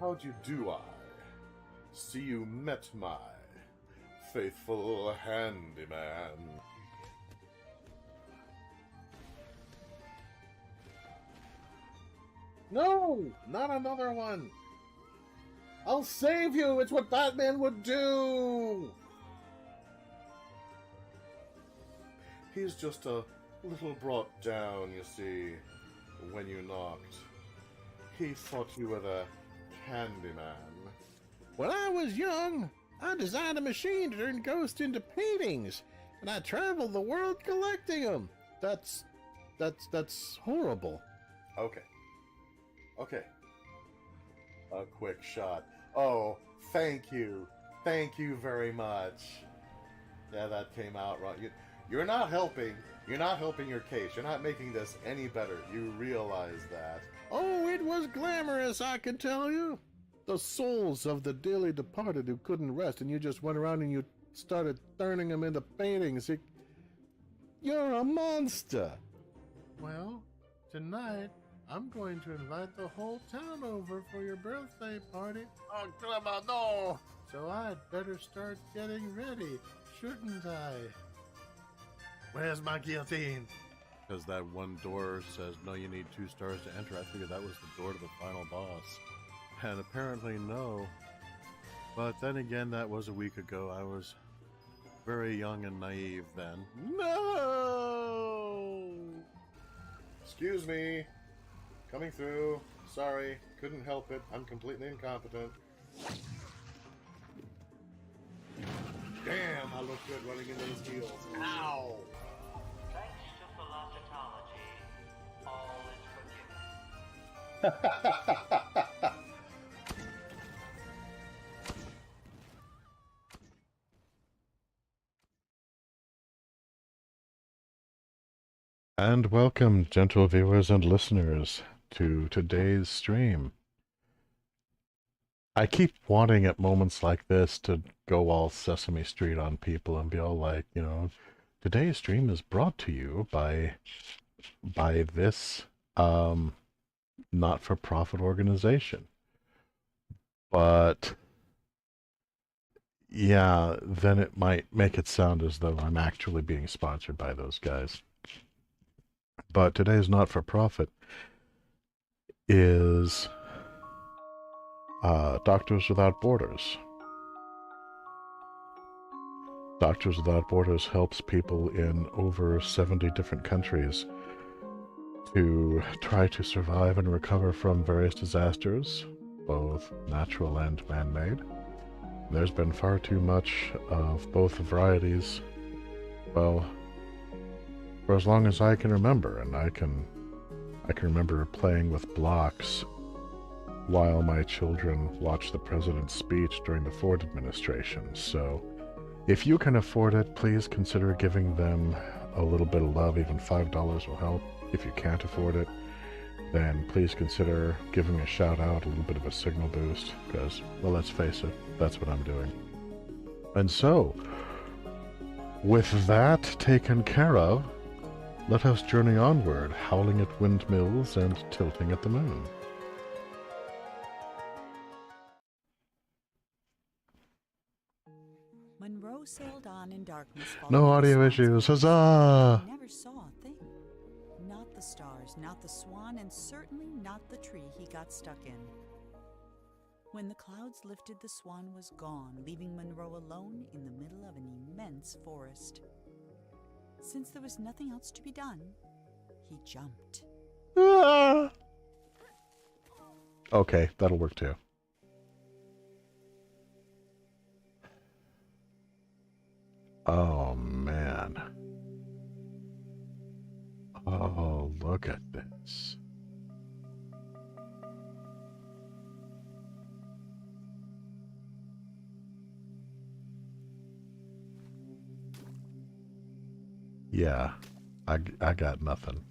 How do I? See you met my faithful handyman. No! Not another one! I'll save you! It's what Batman would do! He's just a little brought down, you see, when you knocked. He thought you were the Candyman. When I was young, I designed a machine to turn ghosts into paintings, and I traveled the world collecting them. That's horrible. Okay. A quick shot. Oh, thank you. Thank you very much. Yeah, that came out wrong. You're not helping. You're not helping your case. You're not making this any better. You realize that. Oh, it was glamorous, I can tell you. The souls of the dearly departed who couldn't rest, and you just went around and you started turning them into paintings. You're a monster. Well, tonight, I'm going to invite the whole town over for your birthday party. Oh, Clemmer, no! So I'd better start getting ready, shouldn't I? Where's my guillotine? Because that one door says, no, you need 2 stars to enter. I figured that was the door to the final boss. And apparently no. But then again, that was a week ago. I was very young and naive then. No! Excuse me. Coming through. Sorry. Couldn't help it. I'm completely incompetent. Damn, I look good running into those heels. Ow! Thanks to philosophy, all is forgiven. And welcome, gentle viewers and listeners, to today's stream. I keep wanting at moments like this to go all Sesame Street on people and be all like, you know, today's stream is brought to you by this not-for-profit organization. But yeah, then it might make it sound as though I'm actually being sponsored by those guys. But today's not-for-profit is Doctors Without Borders. Doctors Without Borders helps people in over 70 different countries to try to survive and recover from various disasters, both natural and man-made. There's been far too much of both varieties, well, for as long as I can remember, and I can remember playing with blocks while my children watched the president's speech during the Ford administration. So if you can afford it, please consider giving them a little bit of love. Even $5 will help. If you can't afford it, then please consider giving a shout out, a little bit of a signal boost, because, well, let's face it, that's what I'm doing. And so, with that taken care of, let us journey onward, howling at windmills and tilting at the moon. Monroe sailed on in darkness. No audio issues, huzzah! He never saw a thing. Not the stars, not the swan, and certainly not the tree he got stuck in. When the clouds lifted, the swan was gone, leaving Monroe alone in the middle of an immense forest. Since there was nothing else to be done, he jumped. Ah! Okay, that'll work too. Oh, man. Oh, look at this. Yeah, I got nothing.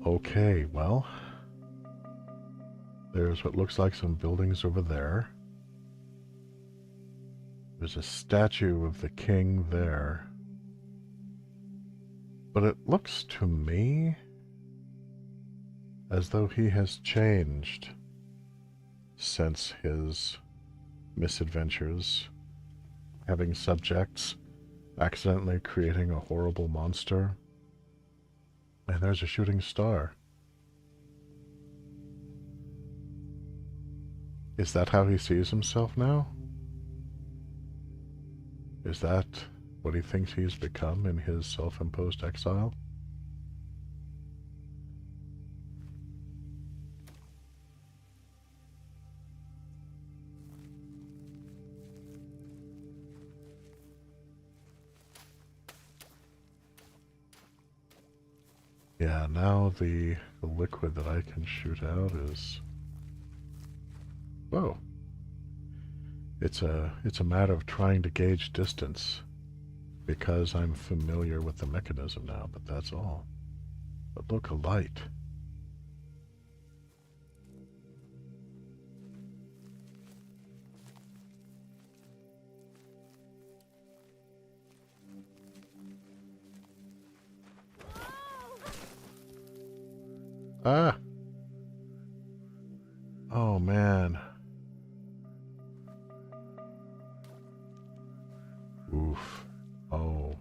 Okay, well, there's what looks like some buildings over there. There's a statue of the king there. But it looks to me as though he has changed since his misadventures, having subjects, accidentally creating a horrible monster. And there's a shooting star. Is that how he sees himself now? Is that what he thinks he's become in his self-imposed exile? Yeah, now the liquid that I can shoot out is... Whoa. It's a matter of trying to gauge distance because I'm familiar with the mechanism now, but that's all. But look, a light. Ah! Oh, man. Oof. Oh.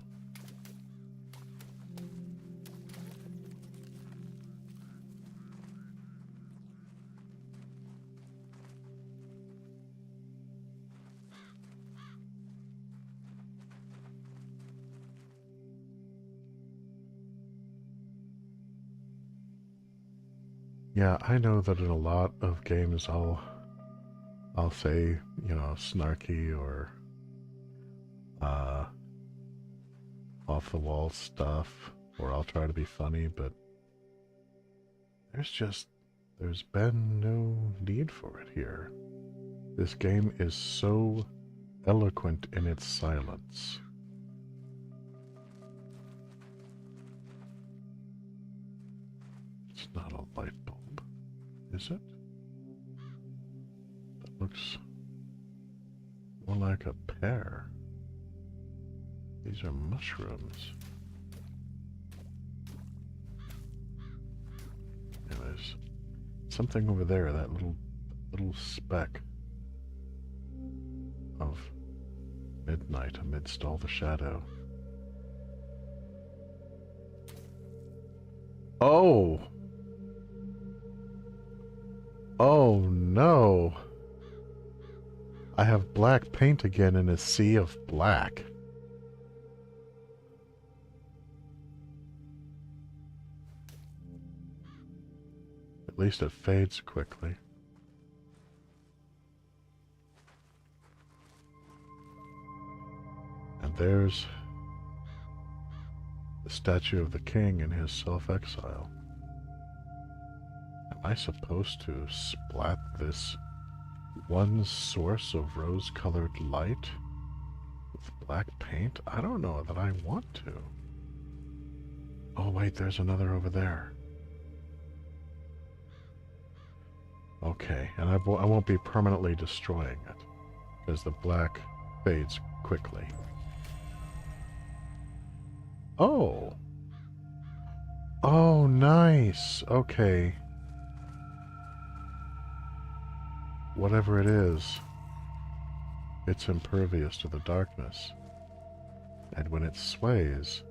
Yeah, I know that in a lot of games I'll say, you know, snarky or off the wall stuff, or I'll try to be funny, but there's been no need for it here. This game is so eloquent in its silence. It's not a light bulb, is it? That looks more like a pear. These are mushrooms. And there's something over there, that little speck of midnight amidst all the shadow. Oh! Oh no! I have black paint again in a sea of black. At least it fades quickly. And there's the statue of the king in his self-exile. Am I supposed to splat this one source of rose-colored light with black paint? I don't know that I want to. Oh wait, there's another over there. Okay, and I won't be permanently destroying it, because the black fades quickly. Oh! Oh, nice! Okay. Whatever it is, it's impervious to the darkness. And when it sways,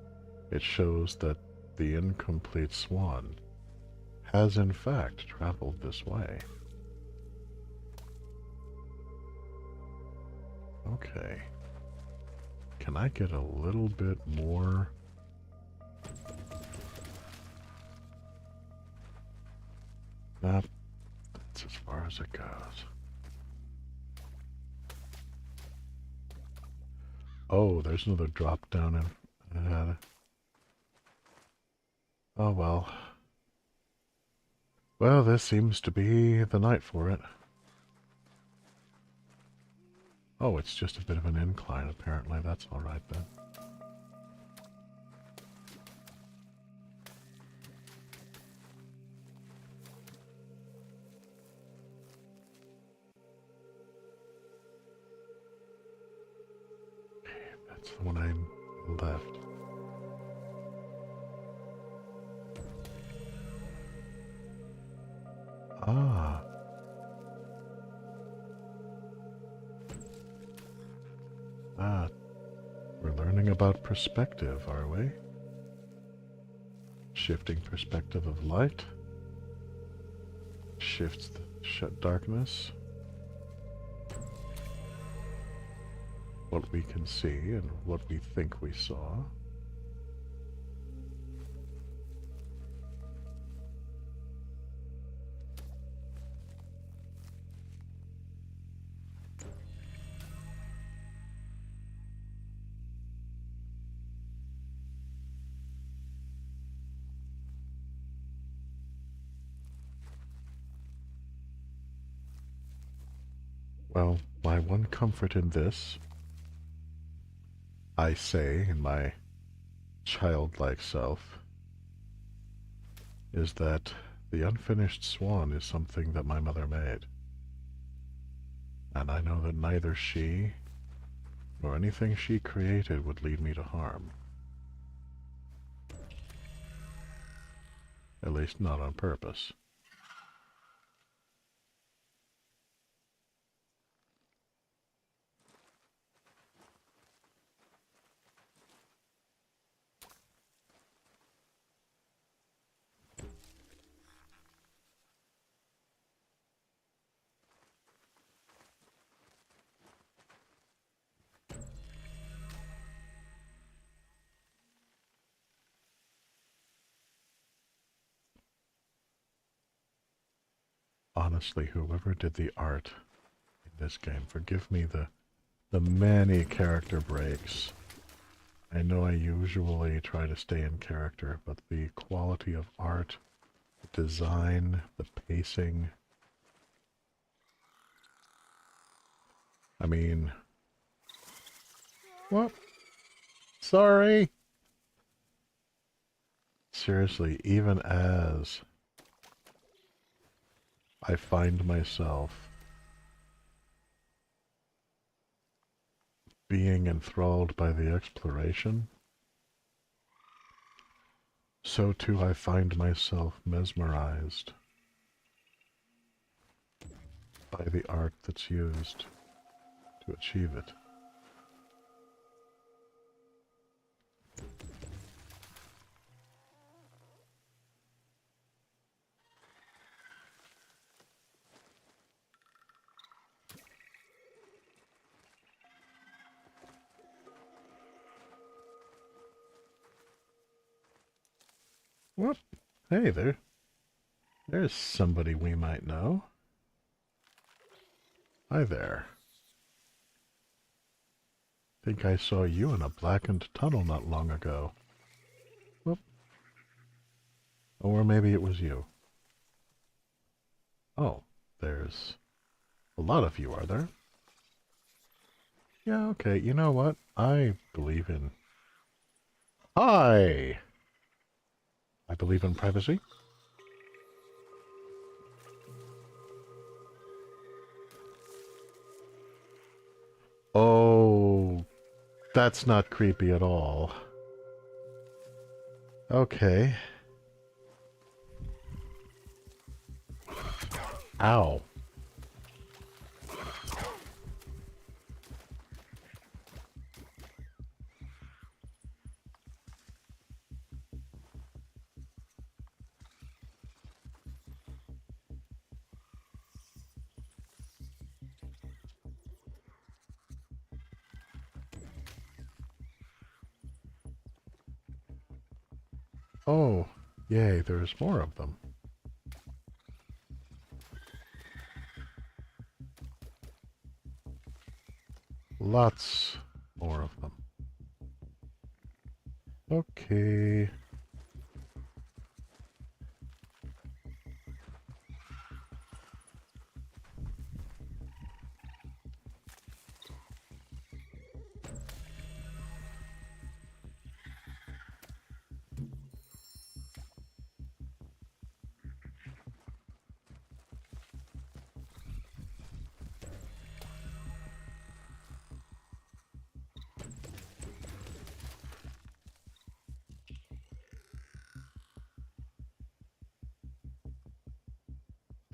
it shows that the incomplete swan has in fact traveled this way. Okay. Can I get a little bit more? That's as far as it goes. Oh, there's another drop down in. Oh well. Well, this seems to be the night for it. Oh, it's just a bit of an incline, apparently. That's alright then. It's the one I left. Ah. Ah. We're learning about perspective, are we? Shifting perspective of light. Shifts the darkness. What we can see and what we think we saw. Well, my one comfort in this, I say in my childlike self, is that the Unfinished Swan is something that my mother made. And I know that neither she nor anything she created would lead me to harm. At least not on purpose. Honestly, whoever did the art in this game, forgive me the many character breaks. I know I usually try to stay in character, but the quality of art, the design, the pacing. I mean... What? Sorry! Seriously, even as I find myself being enthralled by the exploration, so too I find myself mesmerized by the art that's used to achieve it. What? Hey, there's somebody we might know. Hi there. Think I saw you in a blackened tunnel not long ago. Whoop. Or maybe it was you. Oh, there's a lot of you, are there? Yeah, okay, you know what? I believe in... Hi! I believe in privacy. Oh, that's not creepy at all. Okay. Ow. Oh, yay, there's more of them. Lots more of them. Okay.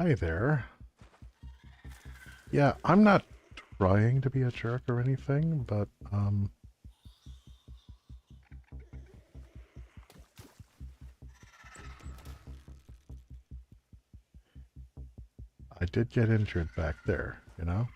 Hi there. Yeah, I'm not trying to be a jerk or anything, but, I did get injured back there, you know?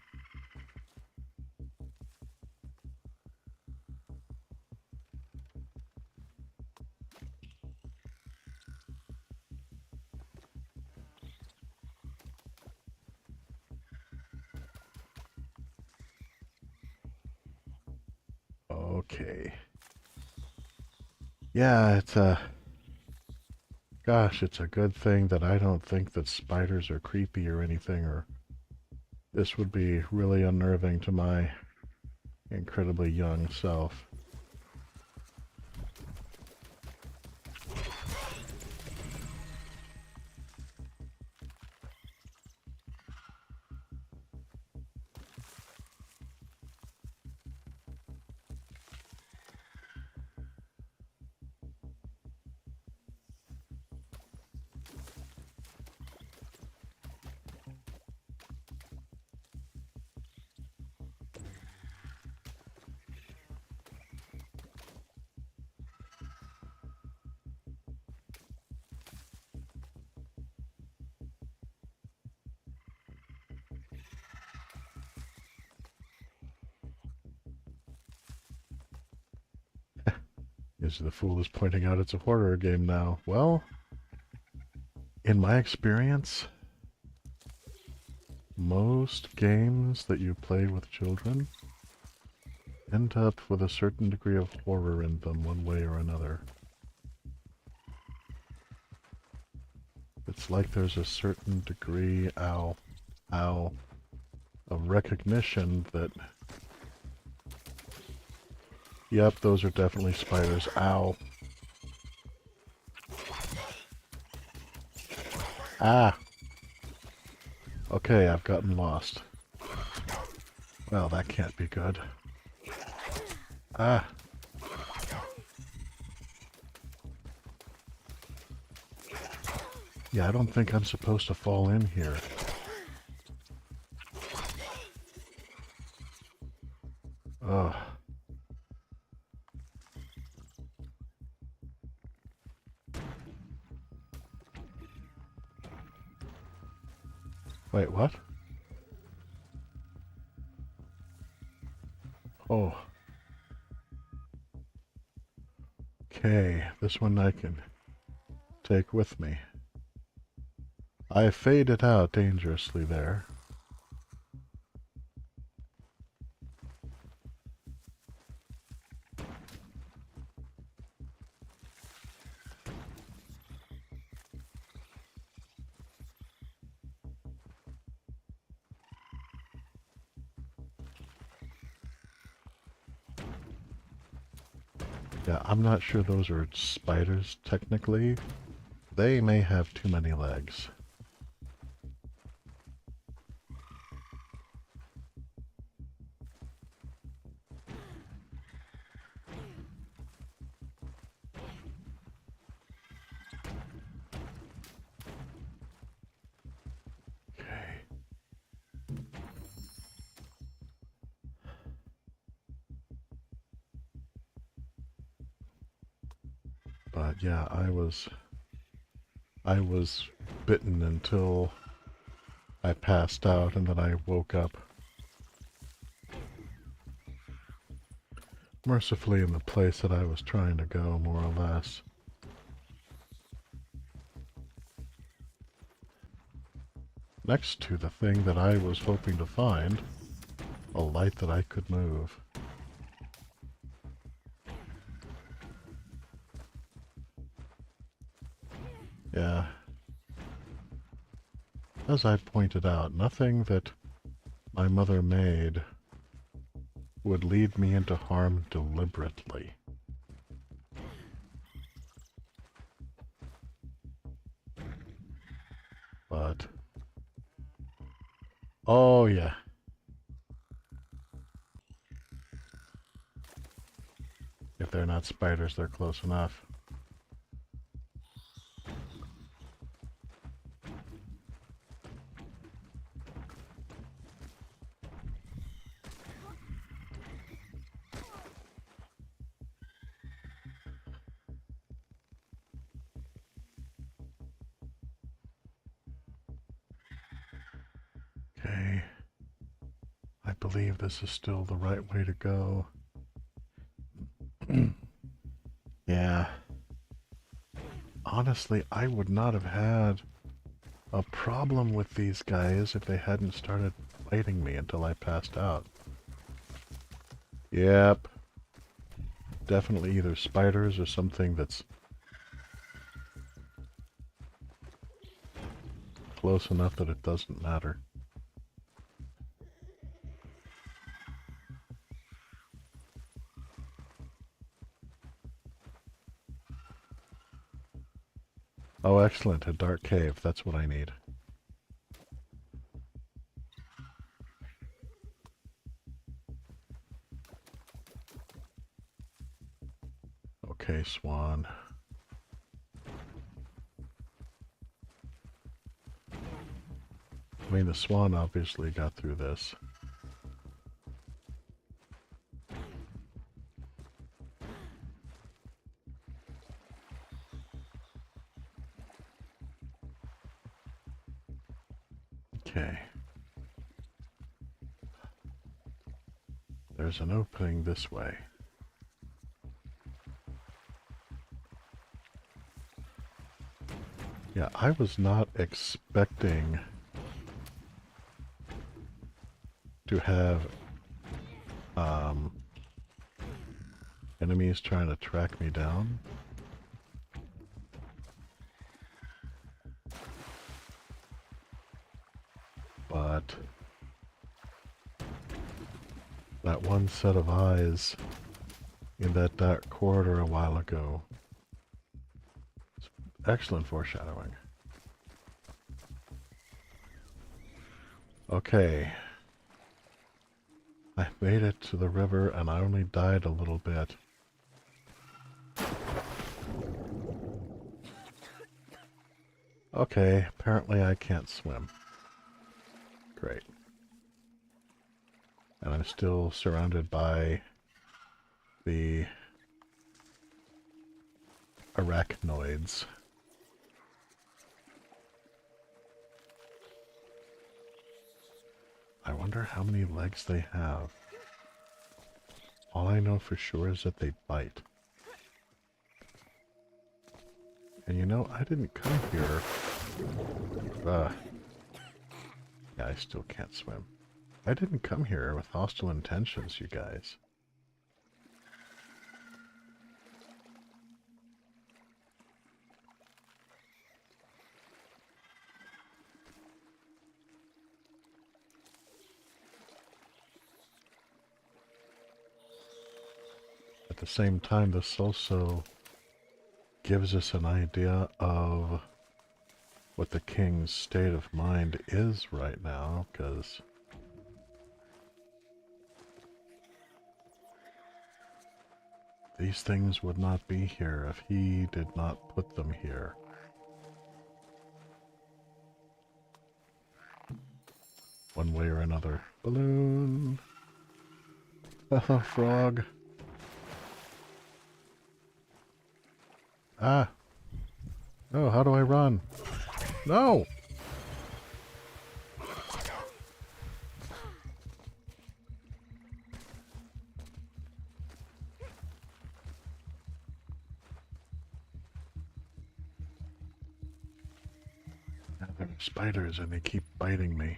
Okay. Yeah, it's a... Gosh, it's a good thing that I don't think that spiders are creepy or anything, or this would be really unnerving to my incredibly young self. Is the fool is pointing out it's a horror game now. Well, in my experience, most games that you play with children end up with a certain degree of horror in them one way or another. It's like there's a certain degree, ow, of recognition that, yep, those are definitely spiders, ow. Ah! Okay, I've gotten lost. Well, that can't be good. Ah! Yeah, I don't think I'm supposed to fall in here. Ugh. Wait, what? Oh. Okay, this one I can take with me. I faded out dangerously there. Yeah, I'm not sure those are spiders, technically. They may have too many legs. Okay. But yeah, I was bitten until I passed out, and then I woke up. Mercifully in the place that I was trying to go, more or less. Next to the thing that I was hoping to find, a light that I could move. Yeah. As I pointed out, nothing that my mother made would lead me into harm deliberately. But... oh, yeah. If they're not spiders, they're close enough. Okay. I believe this is still the right way to go. Yeah. Honestly, I would not have had a problem with these guys if they hadn't started biting me until I passed out. Yep. Definitely either spiders or something that's close enough that it doesn't matter. Oh, excellent. A dark cave. That's what I need. Okay, Swan. I mean, the Swan obviously got through this. Okay. There's an opening this way. Yeah, I was not expecting to have enemies trying to track me down. But that one set of eyes in that dark corridor a while ago. Excellent foreshadowing. Okay. I made it to the river and I only died a little bit. Okay, apparently I can't swim. Great. And I'm still surrounded by the arachnoids. I wonder how many legs they have. All I know for sure is that they bite. And you know, I didn't come here... Yeah, I still can't swim. I didn't come here with hostile intentions, you guys. At the same time, this also gives us an idea of what the king's state of mind is right now, because these things would not be here if he did not put them here. One way or another. Balloon! Haha, frog! Ah! Oh, how do I run? No! Now there are spiders and they keep biting me.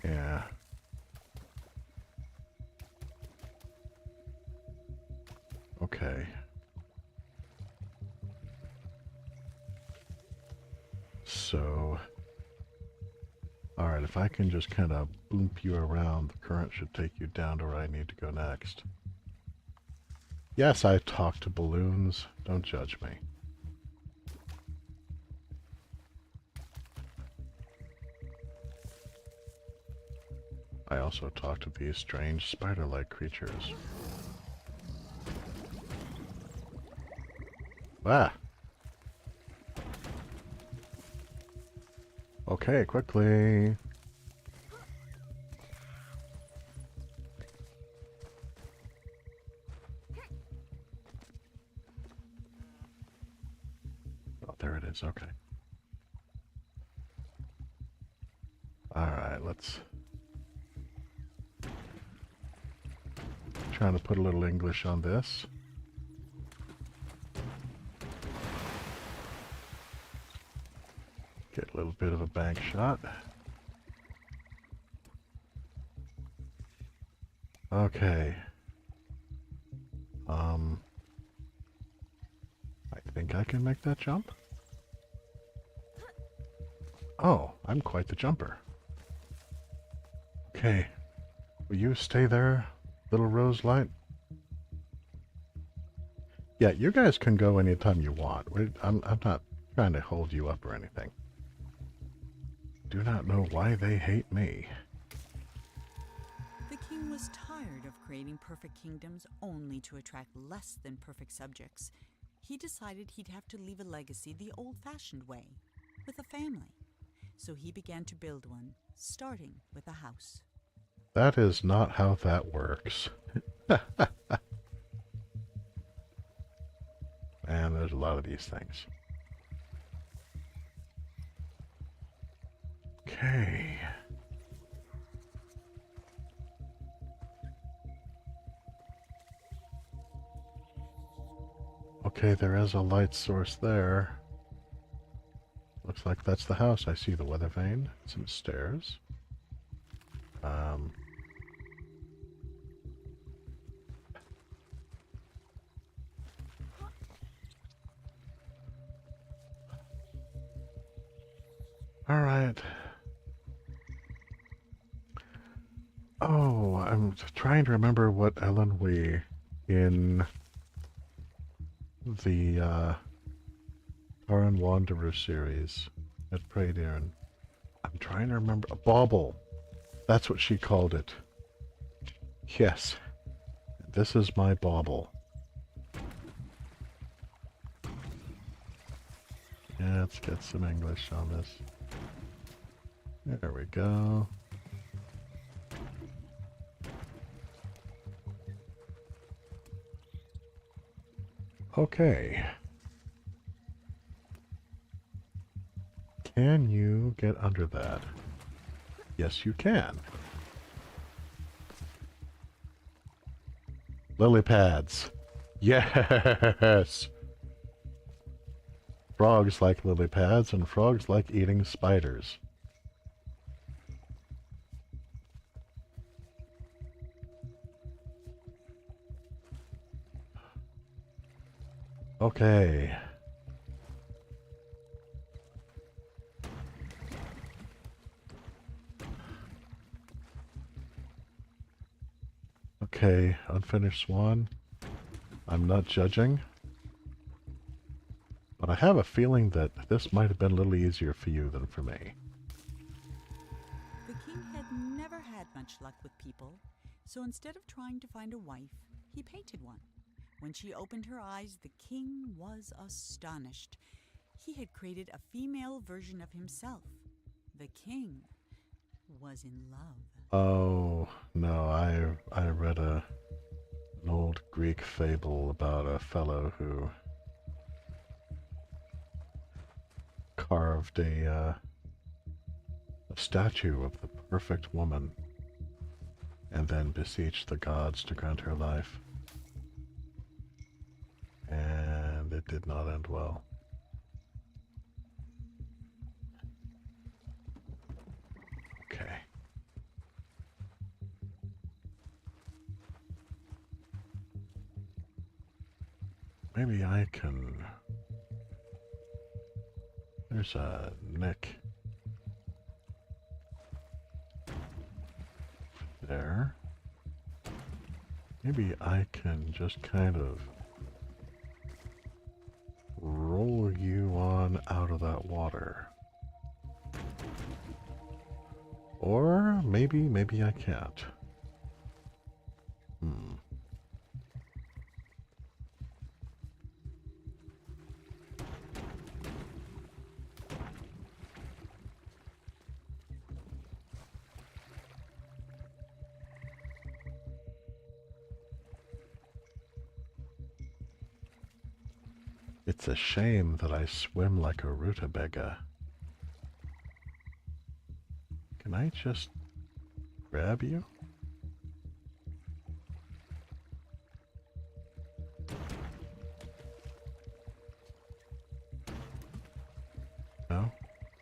Yeah. Okay. So... Alright, if I can just kind of boomp you around, the current should take you down to where I need to go next. Yes, I talk to balloons. Don't judge me. I also talk to these strange spider-like creatures. Ah! Okay, quickly! there it is. Okay. Alright, let's... Trying to put a little English on this. Get a little bit of a bank shot. Okay. I think I can make that jump. Oh, I'm quite the jumper. Okay. Will you stay there, little Rose Light? Yeah, you guys can go anytime you want. I'm not trying to hold you up or anything. Do not know why they hate me. The king was tired of creating perfect kingdoms only to attract less than perfect subjects. He decided he'd have to leave a legacy the old-fashioned way, with a family. So he began to build one, starting with a house. That is not how that works. And there's a lot of these things. Okay. Okay, there is a light source there. Looks like that's the house. I see the weather vane, some stairs. All right. Oh, I'm trying to remember what Ellen we in the Taran Wanderer series at Praydiran. I'm trying to remember. A bauble. That's what she called it. Yes. This is my bauble. Yeah, let's get some English on this. There we go. Okay. Can you get under that? Yes, you can. Lily pads. Yes! Frogs like lily pads, and frogs like eating spiders. Okay. Okay, Unfinished Swan. I'm not judging. But I have a feeling that this might have been a little easier for you than for me. The king had never had much luck with people, so instead of trying to find a wife, he painted one. When she opened her eyes, the king was astonished. He had created a female version of himself. The king was in love. Oh, no, I read an old Greek fable about a fellow who carved a statue of the perfect woman and then beseeched the gods to grant her life. And it did not end well. Okay. Maybe I can... There's a nick there. Maybe I can just kind of roll you on out of that water. Or maybe I can't. It's a shame that I swim like a rutabaga. Can I just grab you? No?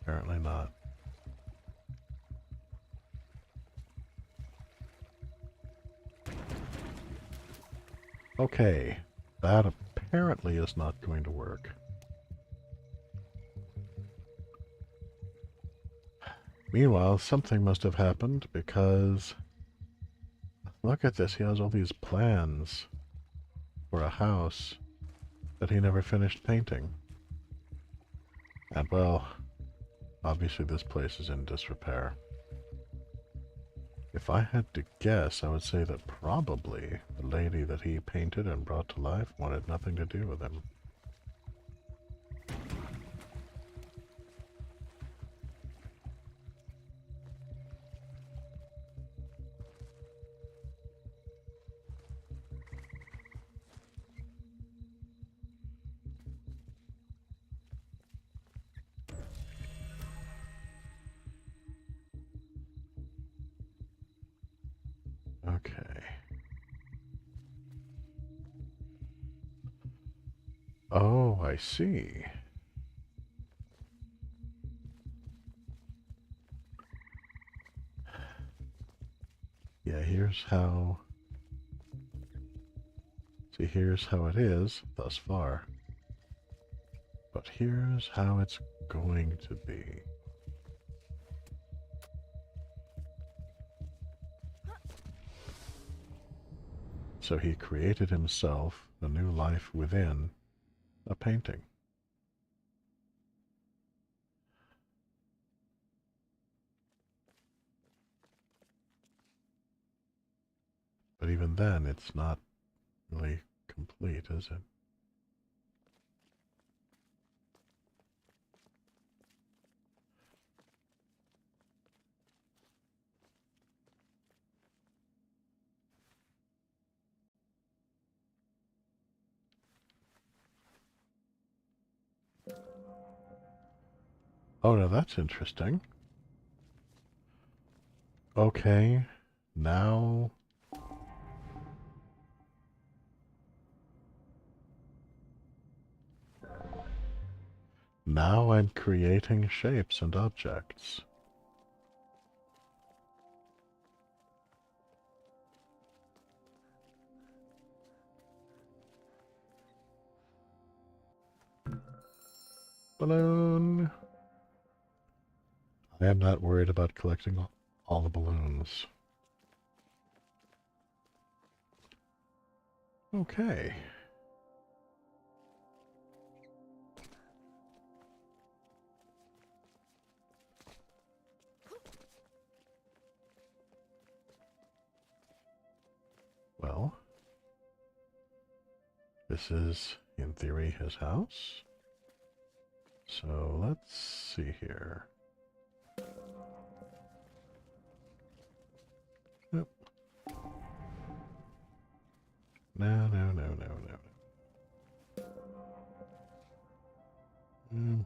Apparently not. Okay, that apparently is not going to work. Meanwhile, something must have happened because look at this, he has all these plans for a house that he never finished painting. And well, obviously this place is in disrepair. If I had to guess, I would say that probably the lady that he painted and brought to life wanted nothing to do with him. Okay. Oh, I see. Yeah, here's how... See, here's how it is thus far. But here's how it's going to be. So he created himself a new life within a painting. But even then, it's not really complete, is it? Oh, no, that's interesting. Okay, now... Now I'm creating shapes and objects. Balloon! I am not worried about collecting all the balloons. Okay. Well, this is, in theory, his house. So let's see here. Yep. No, no, no, no, no. Mm.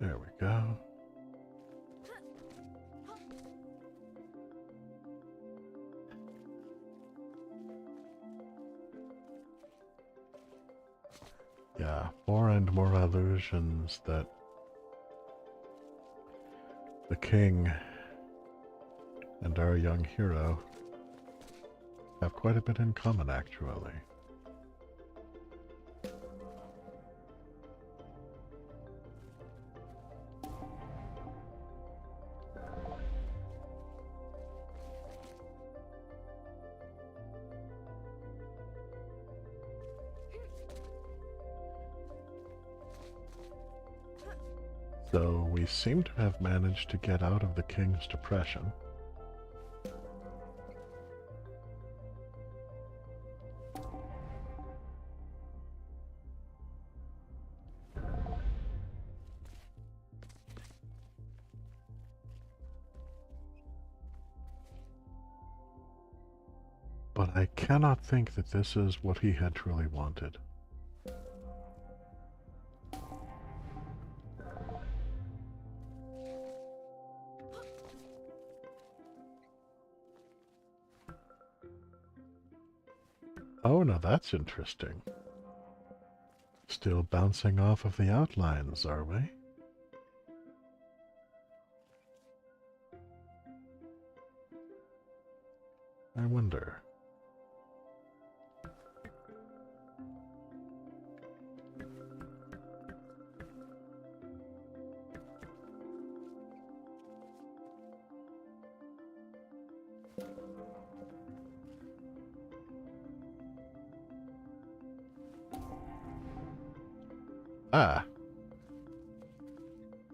There we go. Yeah, more and more illusions that the king and our young hero have quite a bit in common, actually. So we seem to have managed to get out of the king's depression. But I cannot think that this is what he had truly wanted. Oh, now that's interesting. Still bouncing off of the outlines, are we? I wonder. Ah.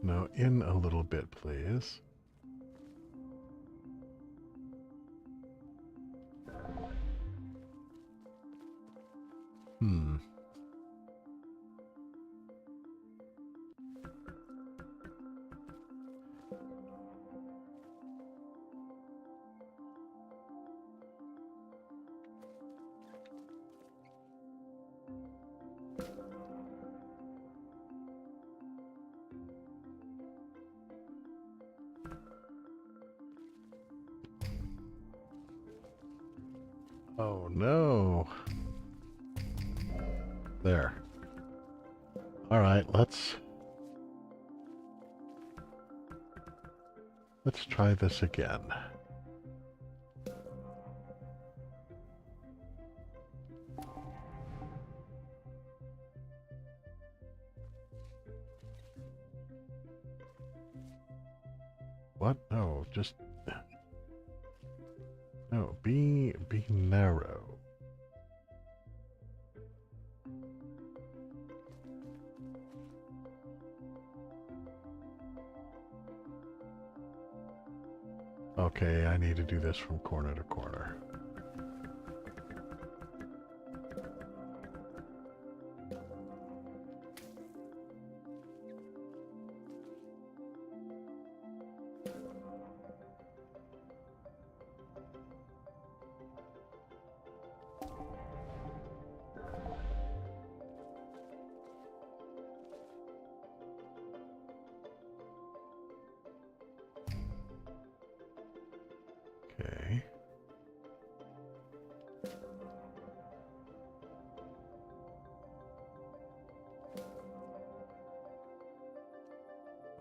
No, in a little bit, please. Hmm. Oh no. There. Alright, let's try this again. What? No, just no, be narrow. Okay, I need to do this from corner to corner. Okay.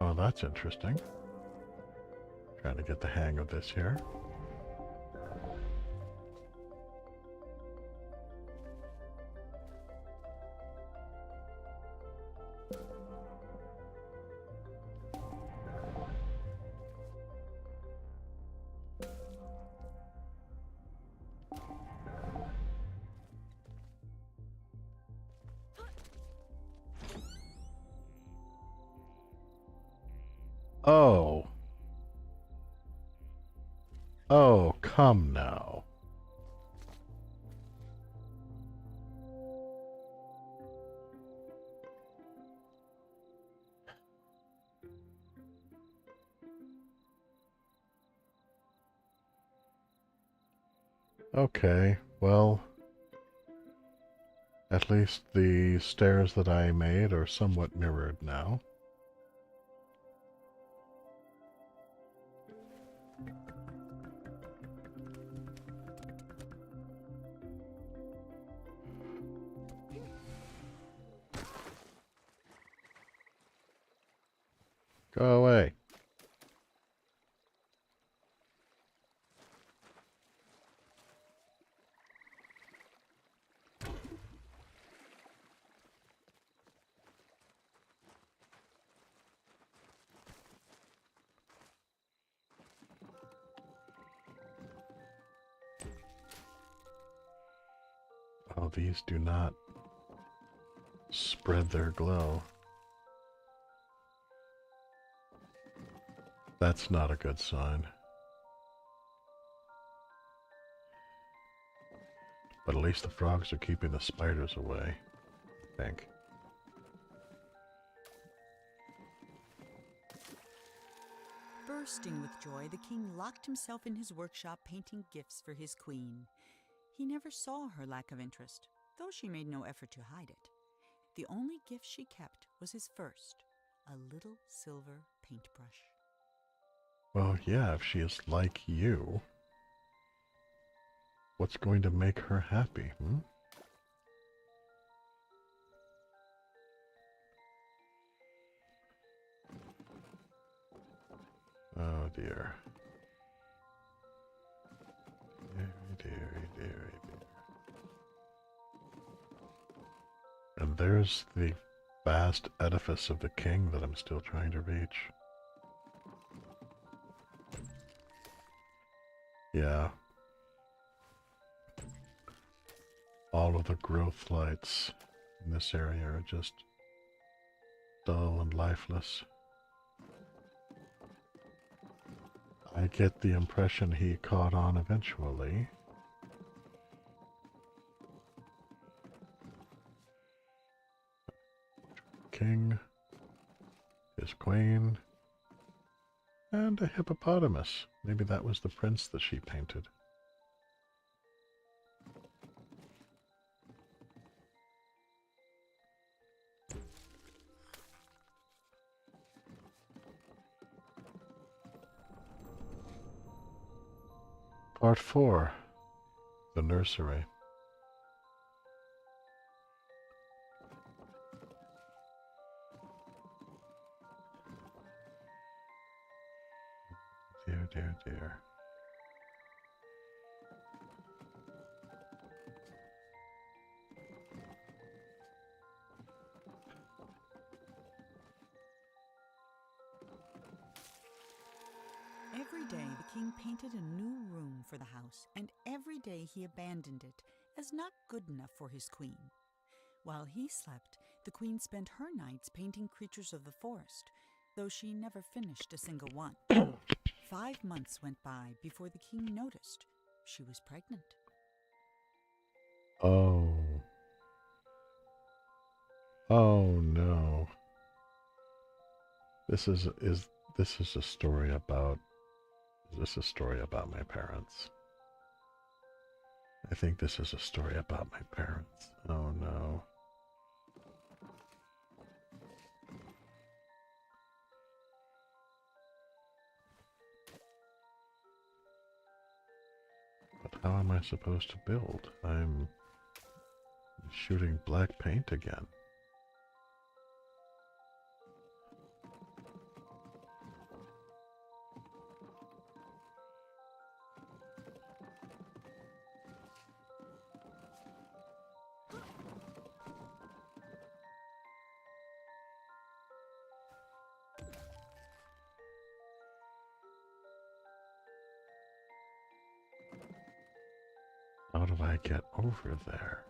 Oh, that's interesting. Trying to get the hang of this here. Oh. Oh, come now. Okay, well, at least the stairs that I made are somewhat mirrored now. Go away. Oh, these do not spread their glow. That's not a good sign. But at least the frogs are keeping the spiders away, I think. Bursting with joy, the king locked himself in his workshop painting gifts for his queen. He never saw her lack of interest, though she made no effort to hide it. The only gift she kept was his first, a little silver paintbrush. Well, yeah, if she is like you, what's going to make her happy, hmm? Oh dear. Deary, deary, deary, dear. And there's the vast edifice of the king that I'm still trying to reach. Yeah. All of the growth lights in this area are just dull and lifeless. I get the impression he caught on eventually. King, his queen, and a hippopotamus. Maybe that was the prince that she painted. Part 4. The Nursery. Dear, dear, dear. Every day the king painted a new room for the house, and every day he abandoned it as not good enough for his queen. While he slept, the queen spent her nights painting creatures of the forest, though she never finished a single one. 5 months went by before the king noticed she was pregnant. Oh. Oh no. This is a story about Is this a story about my parents? I think this is a story about my parents. Oh no. But how am I supposed to build? I'm shooting black paint again. How do I get over there?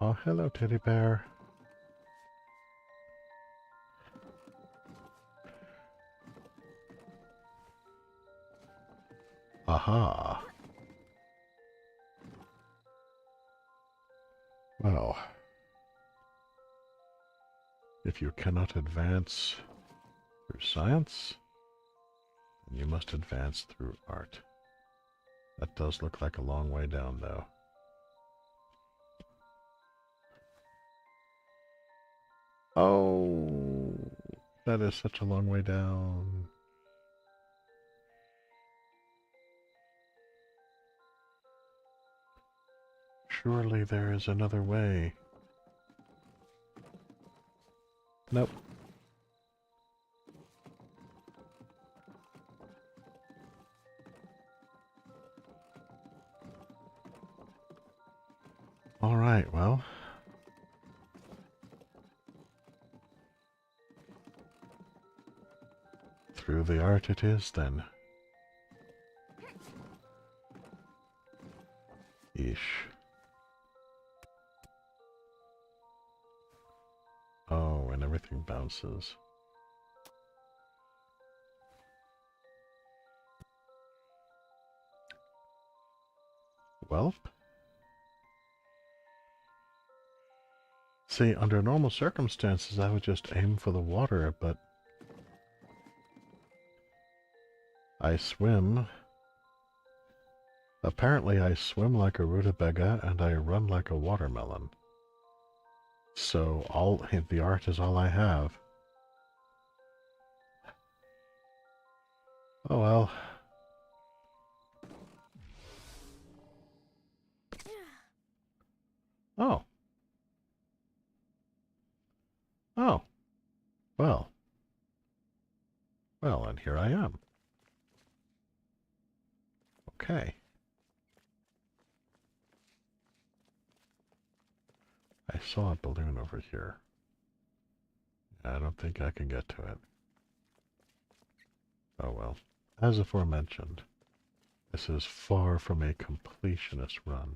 Oh, hello, teddy bear. Aha. Well, if you cannot advance through science, then you must advance through art. That does look like a long way down, though. Oh, that is such a long way down. Surely there is another way. Nope. All right, well. Through the art it is, then. Eesh. Oh, and everything bounces. Welp? See, under normal circumstances, I would just aim for the water, but I swim. Apparently, I swim like a rutabaga and I run like a watermelon. So the art is all I have. Oh well. Oh. Oh. Well. Well, and here I am. Okay. I saw a balloon over here. I don't think I can get to it. Oh well. As aforementioned, this is far from a completionist run.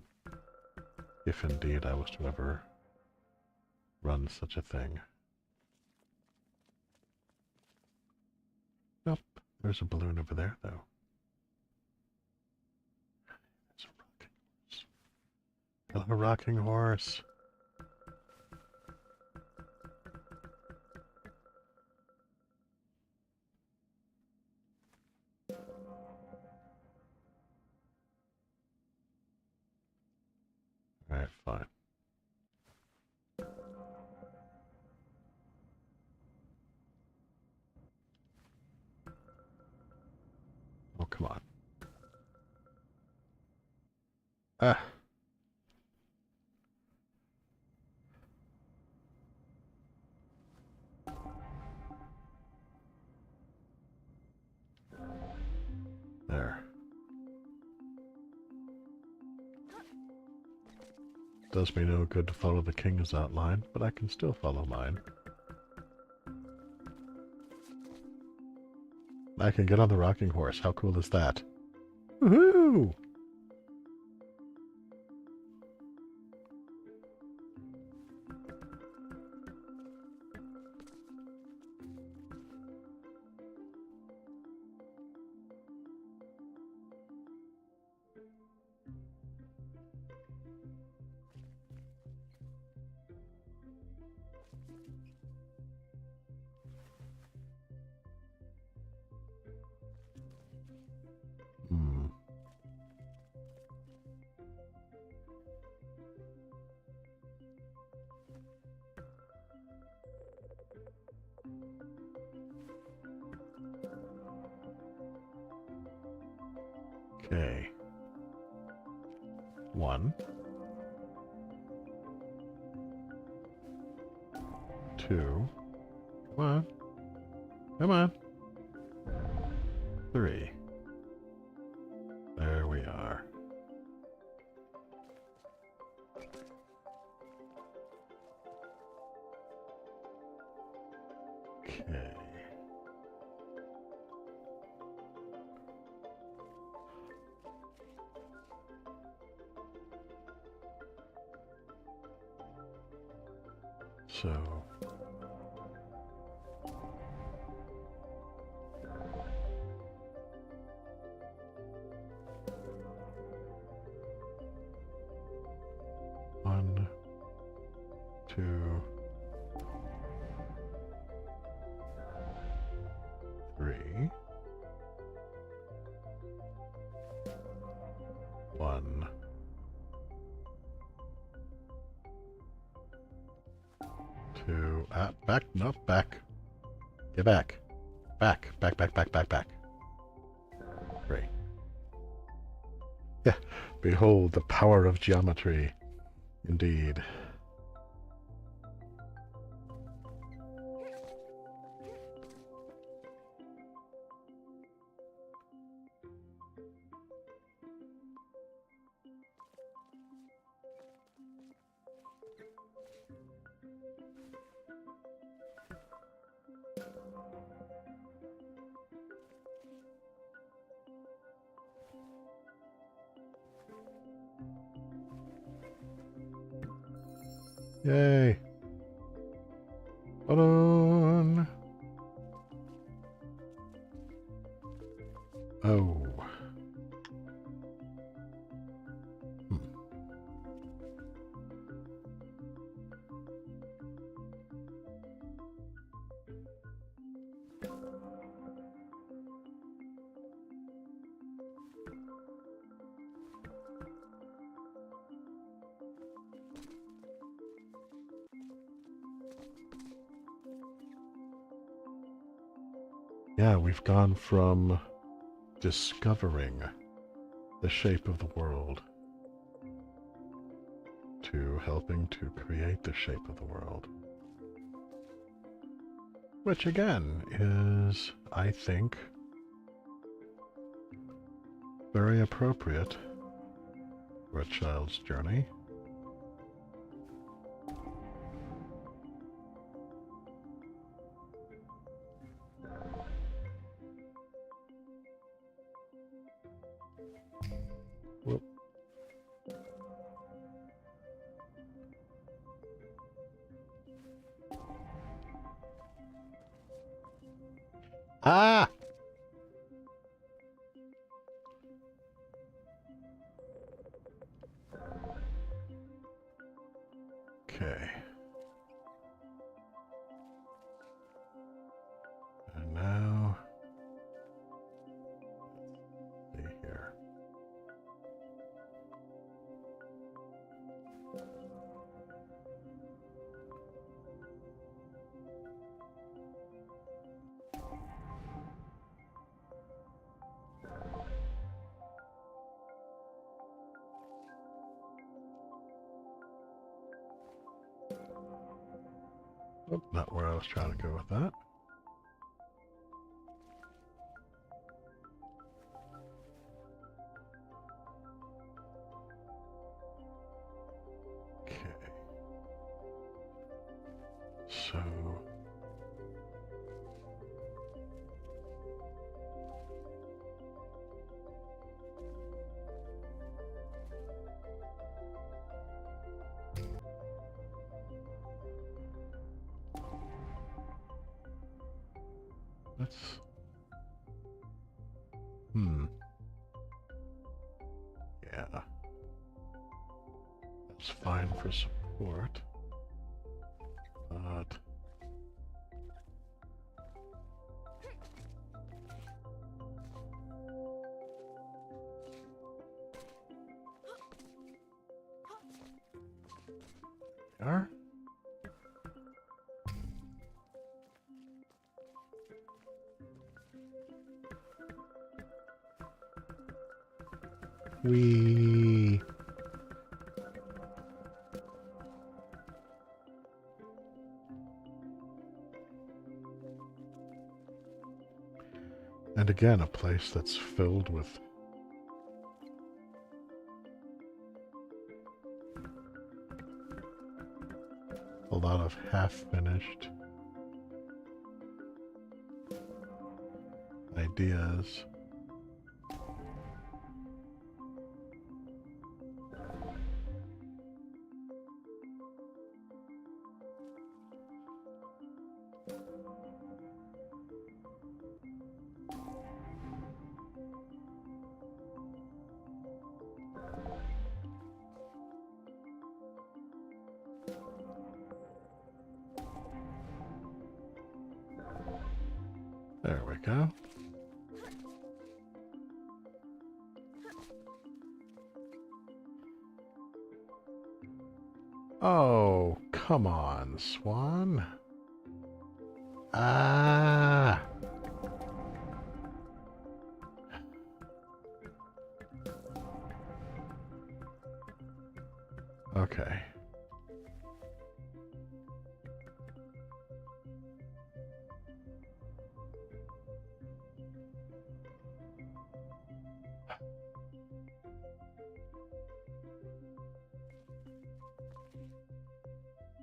If indeed I was to ever run such a thing. Nope. There's a balloon over there, though. There's a rocking horse. Hello, rocking horse. Alright, fine. Oh, come on. Ah. There. Does me no good to follow the king's outline, but I can still follow mine. I can get on the rocking horse. How cool is that? Woohoo! Hmm. Okay. 1, 2. Come on. Come on. 3. There we are. Okay. So 1, 2, 3. 1, 2. Back. No, back. Get back. Back. 3. Yeah. Behold the power of geometry. Indeed. Yay. Hold on. Oh. Yeah, we've gone from discovering the shape of the world to helping to create the shape of the world. Which again is, I think, very appropriate for a child's journey. Whoop. Ah! Okay. And now, let's see here. Oh, not where I was trying to go with that. Okay. So... let's... Yeah. That's fine for support. But... Are? We... And again, a place that's filled with a lot of half-finished ideas. There we go. Oh, come on, Swan. Ah. Okay.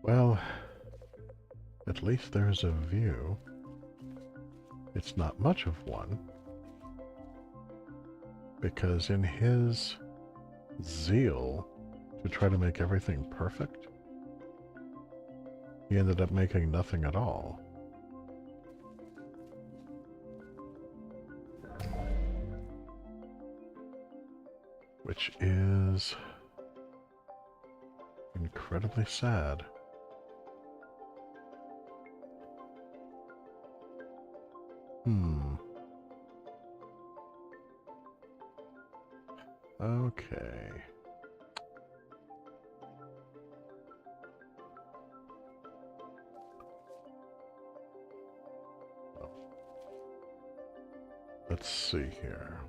Well, at least there's a view. It's not much of one, because in his zeal to try to make everything perfect, he ended up making nothing at all. Which is incredibly sad. Okay. Let's see here.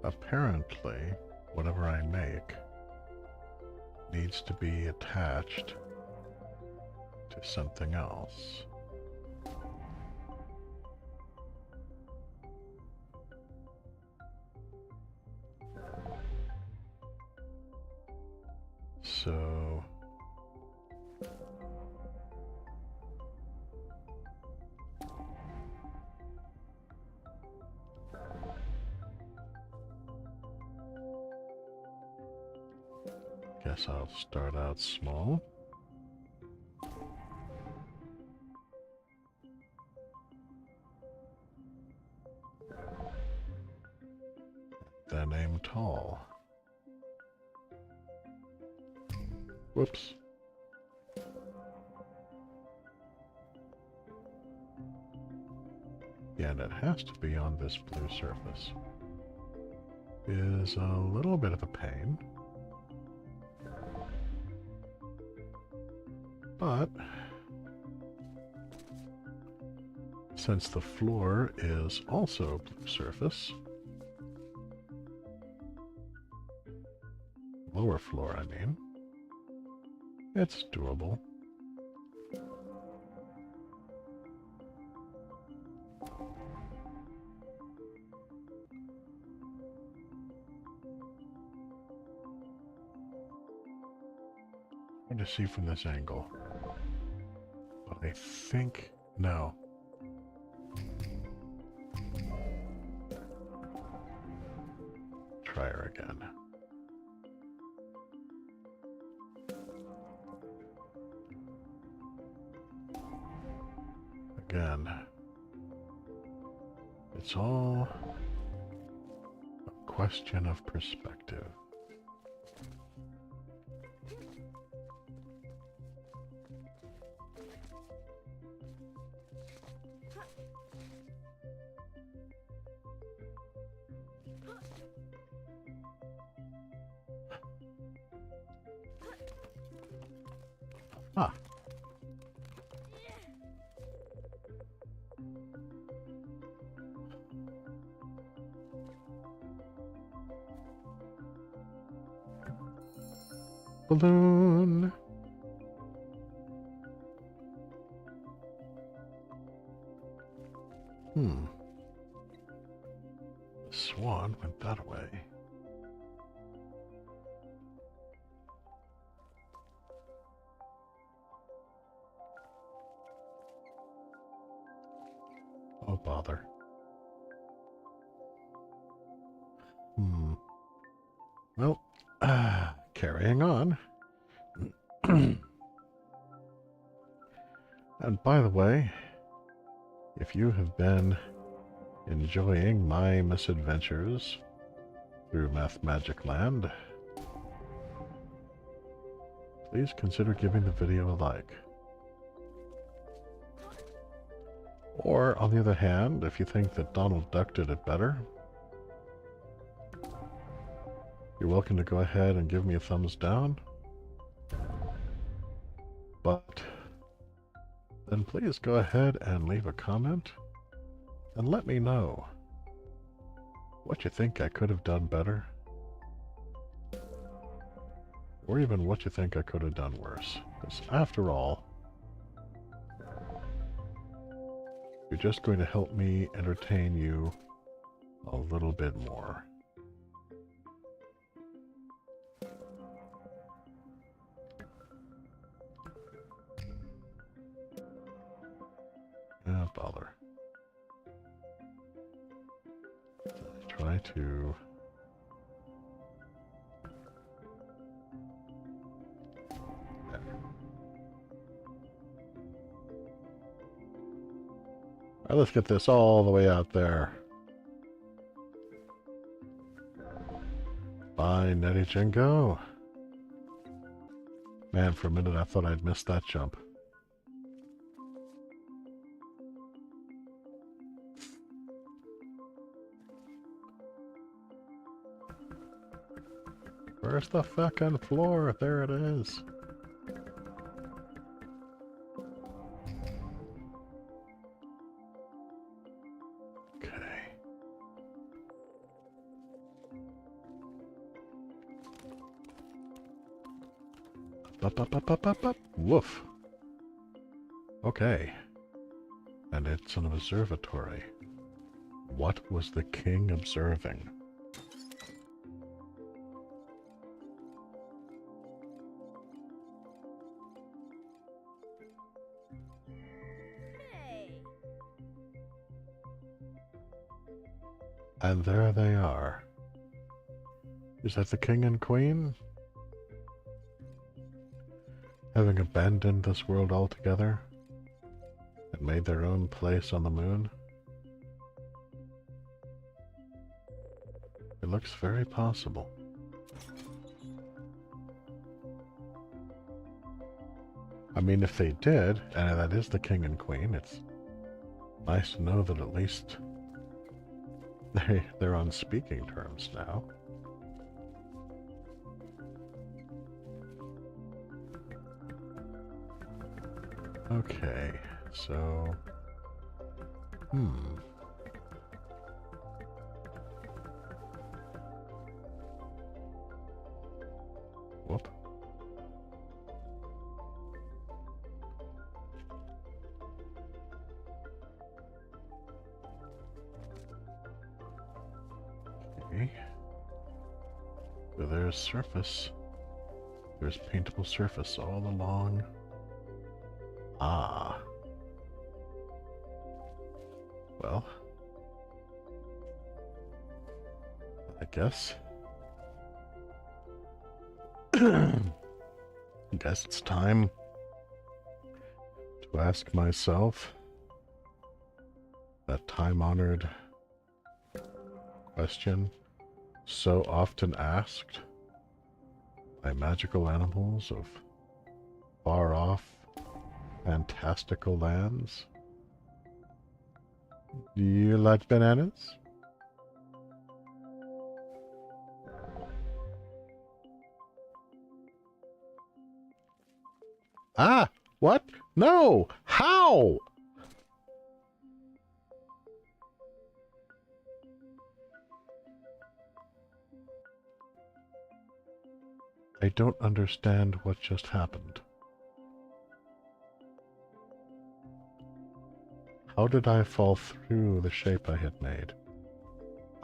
Apparently, whatever I make needs to be attached to something else. So guess I'll start out small. Then aim tall. Whoops. Yeah, and it has to be on this blue surface. Is a little bit of a pain. But since the floor is also a blue surface, lower floor I mean, it's doable. Hard to see from this angle. But I think no. Try her again. Again. It's all a question of perspective. Ah. Balloon. The swan went that way. Oh, bother. Well, carrying on. And by the way, if you have been enjoying my misadventures through Math Magic Land, please consider giving the video a like. Or, on the other hand, if you think that Donald Duck did it better, you're welcome to go ahead and give me a thumbs down. But then please go ahead and leave a comment and let me know what you think I could have done better, or even what you think I could have done worse. Because after all, you're just going to help me entertain you a little bit more. Ah, bother. Try to... Alright, let's get this all the way out there. Bye, Nettie Jingo. Man, for a minute I thought I'd missed that jump. Where's the fucking floor? There it is. Up, up, up, up, up, up. Woof. Okay. And it's an observatory. What was the king observing? And there they are. Is that the king and queen? Having abandoned this world altogether and made their own place on the moon? It looks very possible. I mean, if they did, and that is the king and queen, it's nice to know that at least they're on speaking terms now. Okay, so... Whoop. Okay. So there's surface. There's paintable surface all along. Ah. Well. I guess. I guess it's time to ask myself that time-honored question so often asked by magical animals of far-off, fantastical lands. Do you like bananas? Ah! What? No! How? I don't understand what just happened. How did I fall through the shape I had made?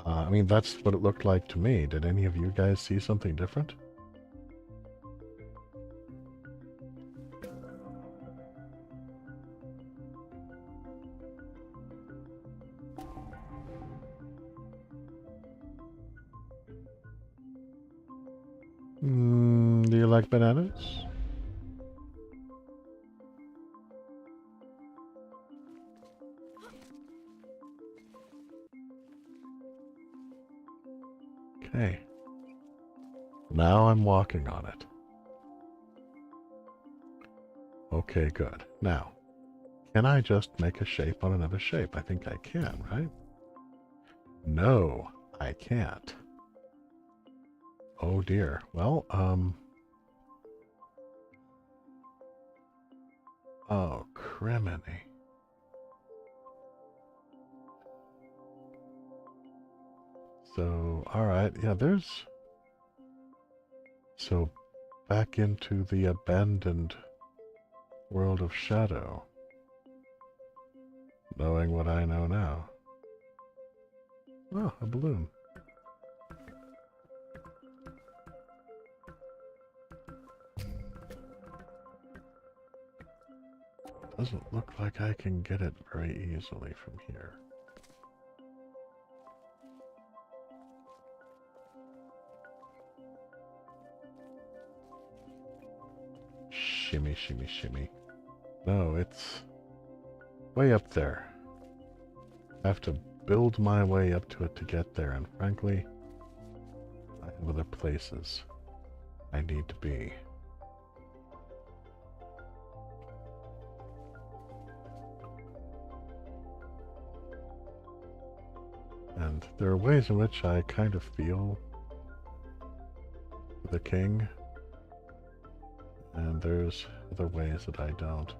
I mean, that's what it looked like to me. Did any of you guys see something different? Do you like bananas? Okay. Now I'm walking on it. Okay, good. Now, can I just make a shape on another shape? I think I can, right? No, I can't. Oh dear. Well, oh, criminy. So, alright, yeah, there's... So, back into the abandoned world of shadow. Knowing what I know now. Oh, a balloon. Doesn't look like I can get it very easily from here. Shimmy, shimmy, shimmy. No, it's way up there. I have to build my way up to it to get there, and frankly, I have other places I need to be. And there are ways in which I kind of feel the king, and there's other ways that I don't.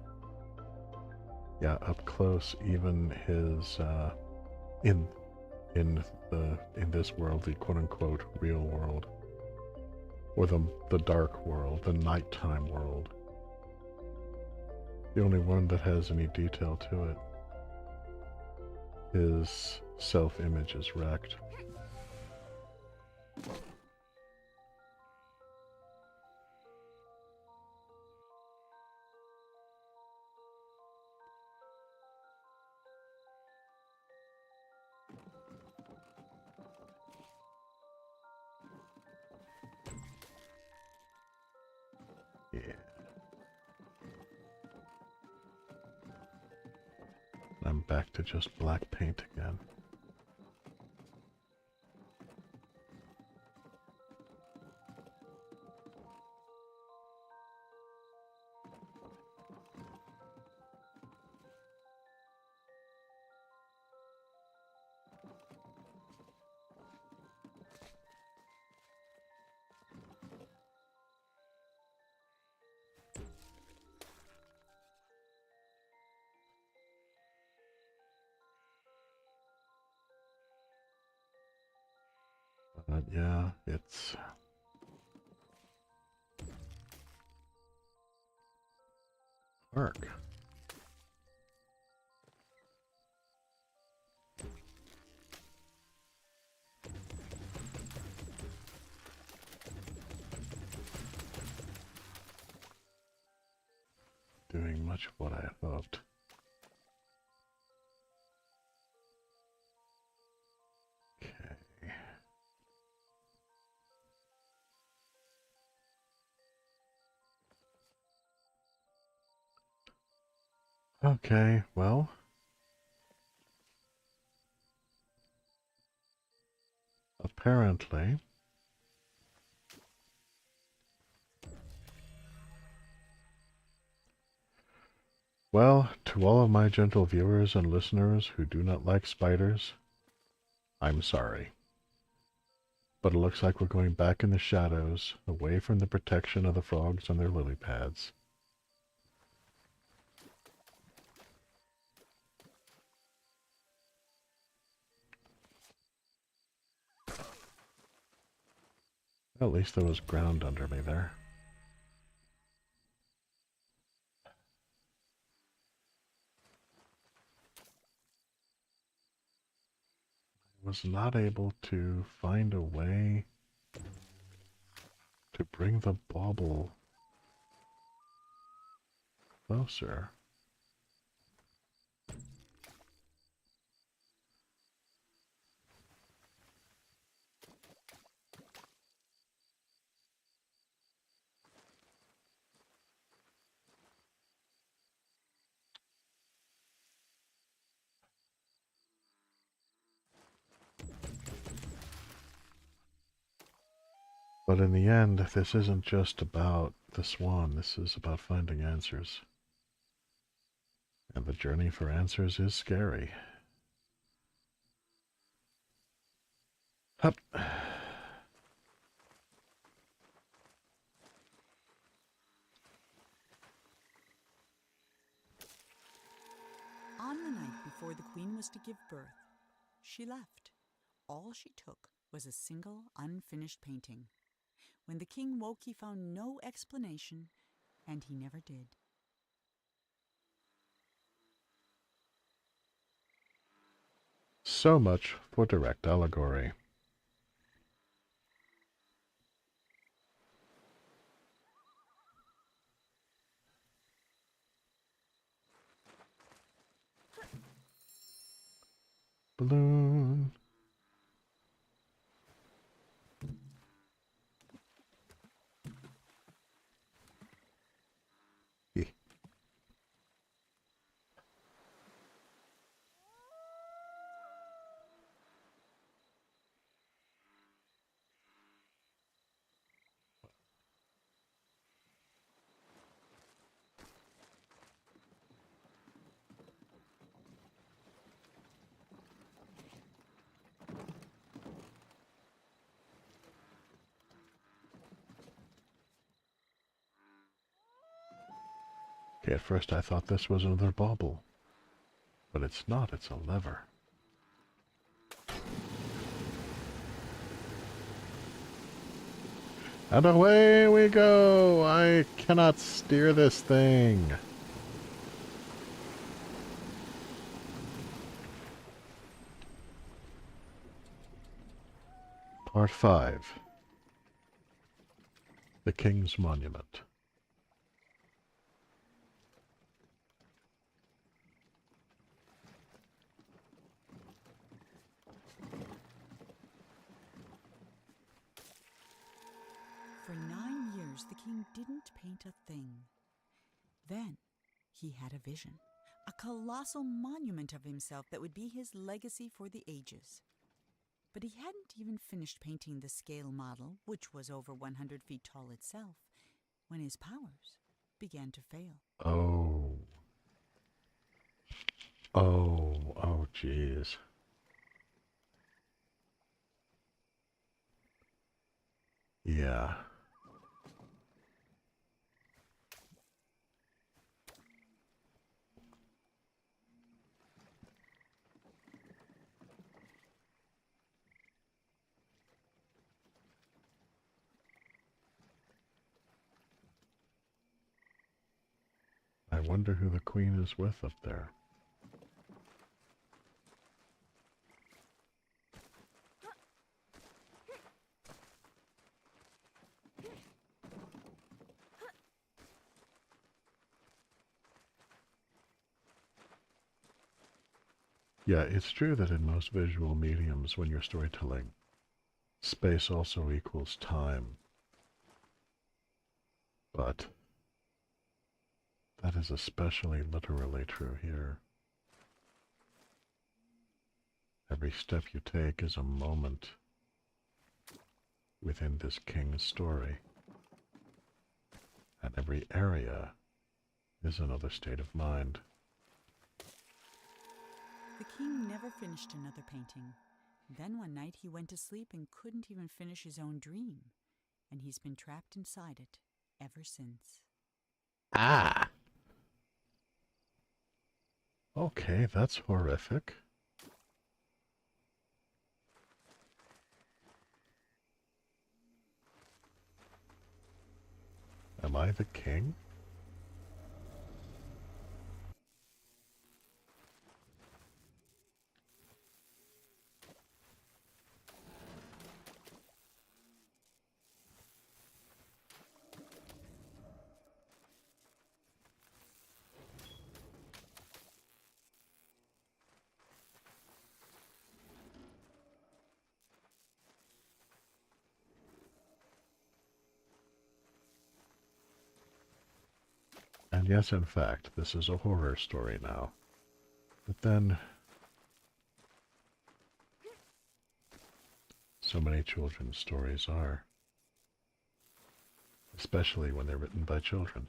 Yeah, up close, even his in this world, the quote-unquote real world, Or the dark world, the nighttime world. The only one that has any detail to it. His self-image is wrecked. Yeah. I'm back to just black paint again. But yeah, it's work. Doing much of what I had hoped. Okay. Okay, well. Apparently. Well, to all of my gentle viewers and listeners who do not like spiders, I'm sorry. But it looks like we're going back in the shadows, away from the protection of the frogs and their lily pads. At least there was ground under me there. I was not able to find a way to bring the bauble closer. But in the end, this isn't just about the swan, this is about finding answers. And the journey for answers is scary. Hup. On the night before the queen was to give birth, she left. All she took was a single unfinished painting. When the king woke, he found no explanation, and he never did. So much for direct allegory. Balloon. Eh. Okay, at first I thought this was another bauble. But it's not, it's a lever. And away we go! I cannot steer this thing. Part 5. The King's Monument. For 9 years, the king didn't paint a thing. Then he had a vision, a colossal monument of himself that would be his legacy for the ages. But he hadn't even finished painting the scale model, which was over 100 feet tall itself, when his powers began to fail. Oh. Oh, jeez. Yeah. I wonder who the queen is with up there. Yeah, it's true that in most visual mediums, when you're storytelling, space also equals time. But that is especially literally true here. Every step you take is a moment within this king's story, and every area is another state of mind. The king never finished another painting. Then one night he went to sleep and couldn't even finish his own dream, and he's been trapped inside it ever since. Ah! Okay, that's horrific. Am I the king? And yes, in fact, this is a horror story now. But then, so many children's stories are. Especially when they're written by children.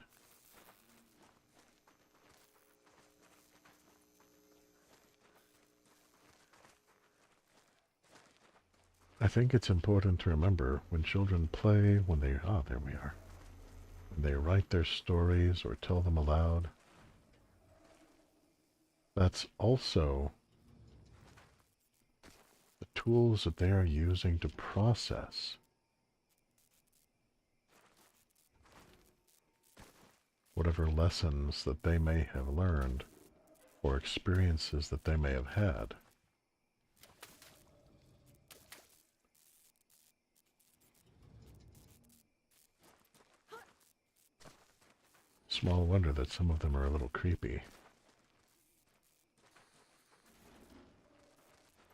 I think it's important to remember when children play, when they, there we are. When they write their stories or tell them aloud, that's also the tools that they are using to process whatever lessons that they may have learned or experiences that they may have had. Small wonder that some of them are a little creepy.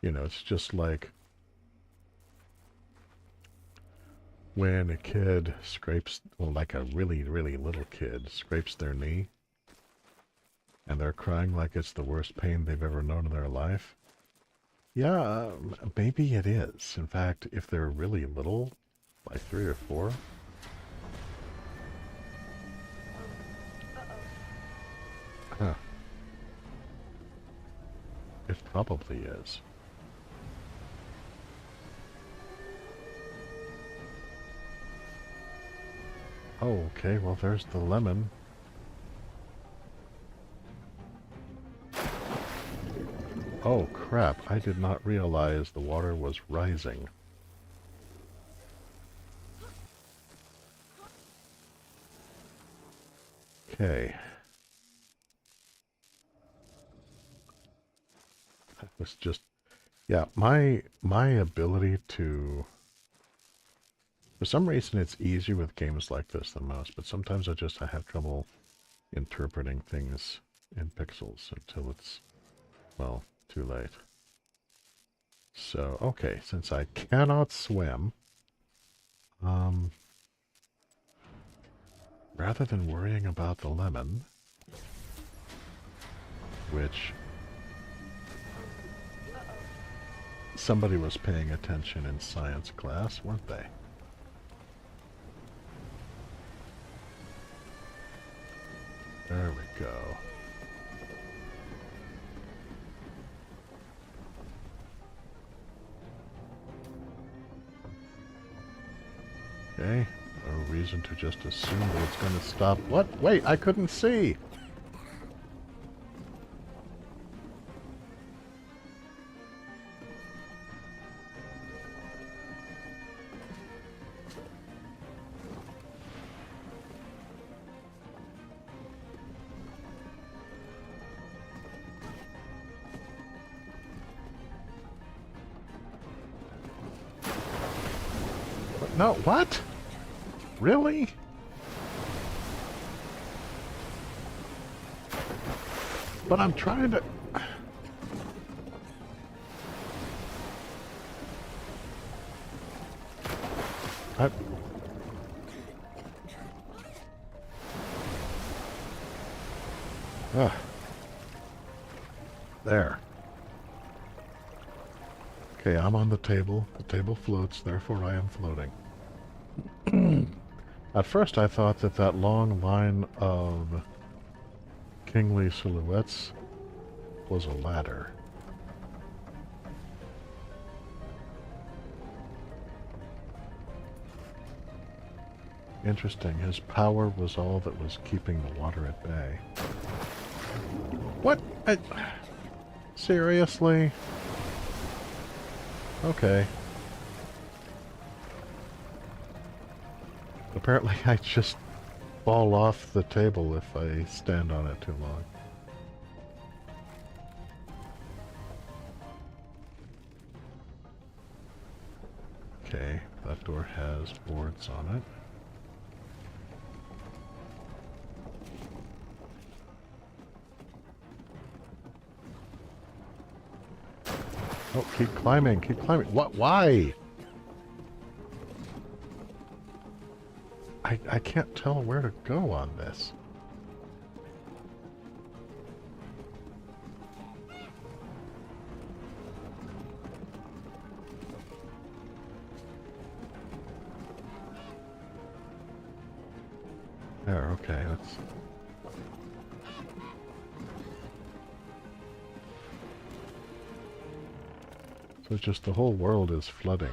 You know, it's just like when a kid scrapes, well, like a really, really little kid scrapes their knee and they're crying like it's the worst pain they've ever known in their life. Yeah, maybe it is. In fact, if they're really little, like 3 or 4, huh, it probably is. Oh, okay, well there's the lemon. Oh crap, I did not realize the water was rising. Okay. That was just, yeah, my ability to, for some reason it's easier with games like this than most, but sometimes I have trouble interpreting things in pixels until it's, well, too late. So, okay, since I cannot swim, rather than worrying about the lemon, which somebody was paying attention in science class, weren't they? There we go. Okay, no reason to just assume that it's going to stop. What? Wait, I couldn't see! No, what? Really? But I'm trying to... There. Okay, I'm on the table. The table floats, therefore I am floating. At first I thought that that long line of kingly silhouettes was a ladder. Interesting, his power was all that was keeping the water at bay. What? Seriously? Okay. Apparently I just fall off the table if I stand on it too long. Okay, that door has boards on it. Oh, keep climbing, keep climbing. What? Why? I can't tell where to go on this. There, okay, let's... So it's just the whole world is flooding.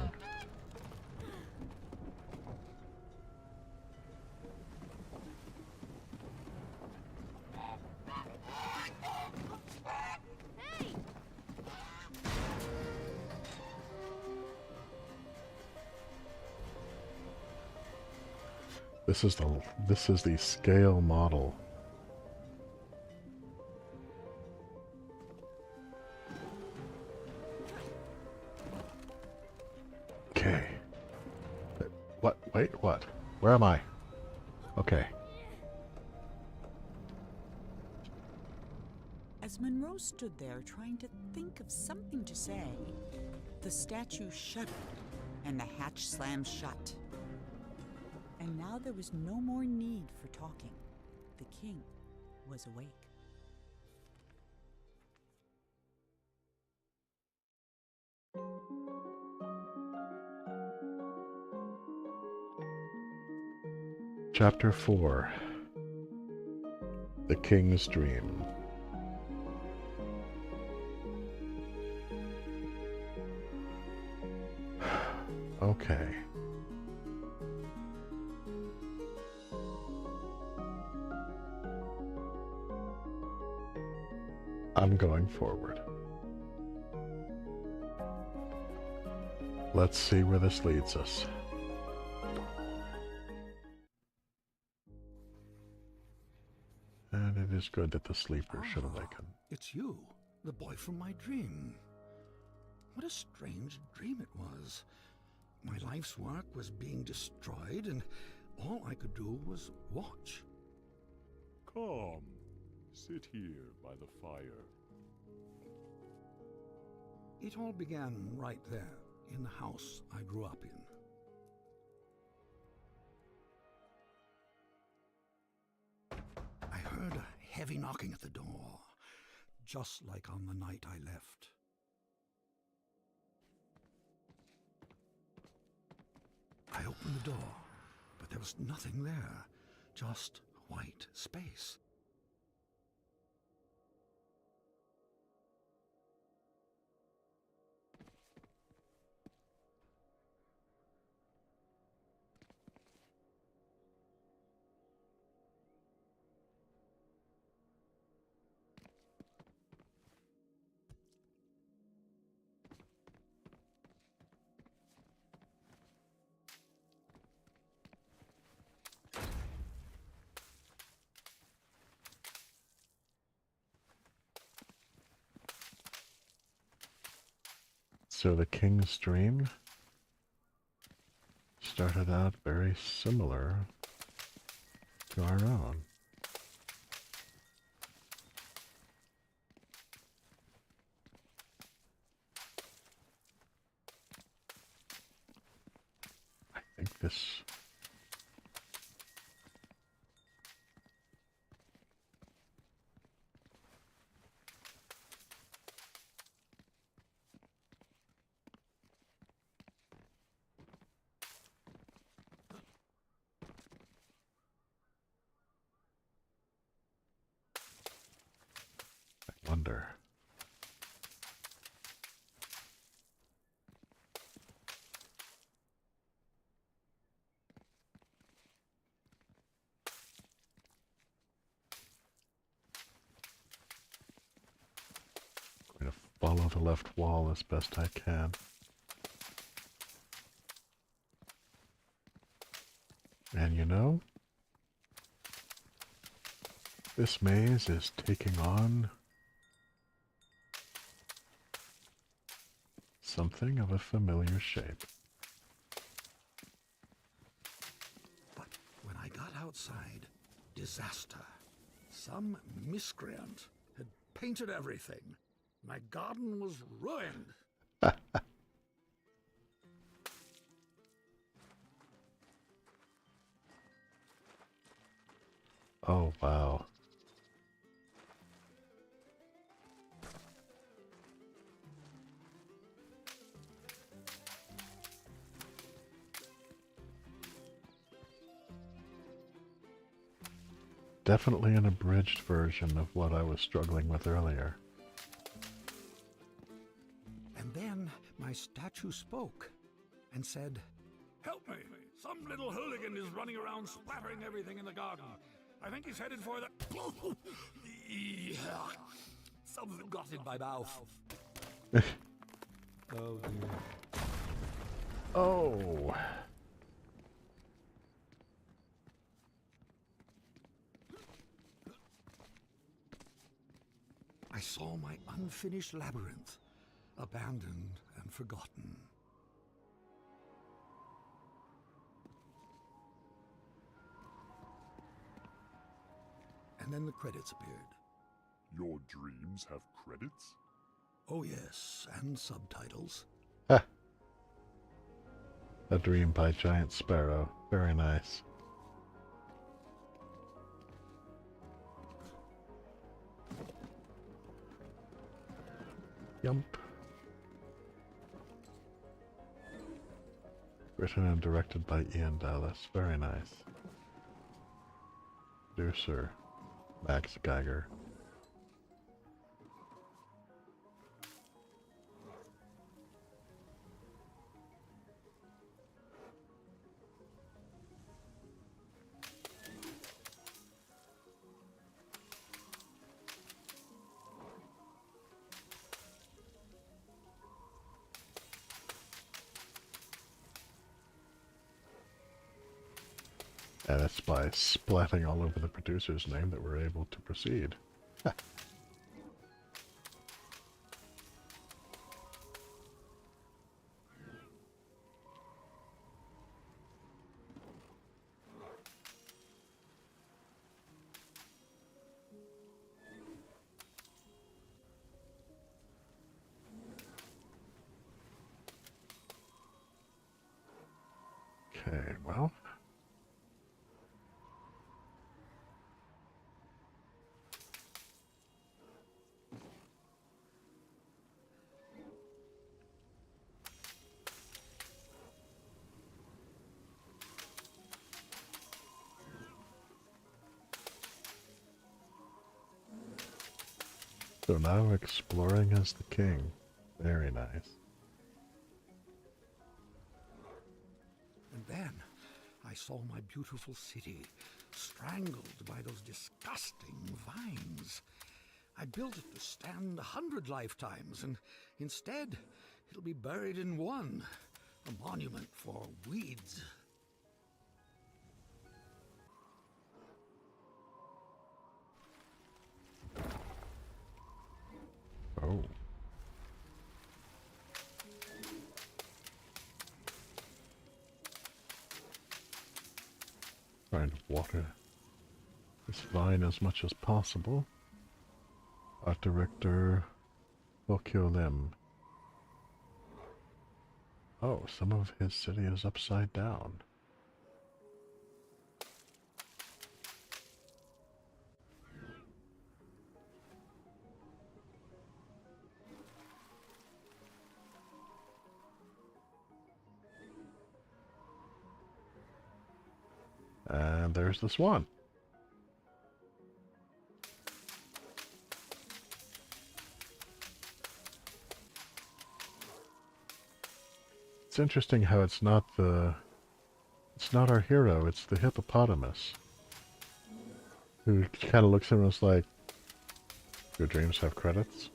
This is the scale model. Okay. What? Wait, what? Where am I? Okay. As Monroe stood there trying to think of something to say, the statue shuddered and the hatch slammed shut. And now there was no more need for talking. The king was awake. Chapter 4. The King's Dream. Okay. I'm going forward. Let's see where this leads us. is good that the sleeper should awaken. It's you, the boy from my dream. What a strange dream it was. My life's work was being destroyed, and all I could do was watch. Come, sit here by the fire. It all began right there, in the house I grew up in. I heard a heavy knocking at the door, just like on the night I left. I opened the door, but there was nothing there, just white space. So the king's dream started out very similar to our own. I think this... wonder. Going to follow the left wall as best I can. And you know, this maze is taking on something of a familiar shape. But when I got outside, disaster. Some miscreant had painted everything. My garden was ruined. Oh, wow. Definitely an abridged version of what I was struggling with earlier. And then my statue spoke and said, "Help me! Some little hooligan is running around splattering everything in the garden. I think he's headed for the... Something got in my mouth." Oh dear. Oh! I saw my unfinished labyrinth, abandoned and forgotten. And then the credits appeared. Your dreams have credits? Oh yes, and subtitles. Ha! A Dream by Giant Sparrow. Very nice. Yump. Written and directed by Ian Dallas. Very nice. Producer Max Geiger. And it's by splatting all over the producer's name that we're able to proceed. Okay, well. So now exploring as the king. Very nice. And then I saw my beautiful city strangled by those disgusting vines. I built it to stand 100 lifetimes, and instead it'll be buried in one, a monument for weeds. Oh. Trying to water this vine as much as possible. Art director Lim. Oh, some of his city is upside down. And there's the swan. It's interesting how it's not our hero, it's the hippopotamus. Who kind of looks at us like, your dreams have credits?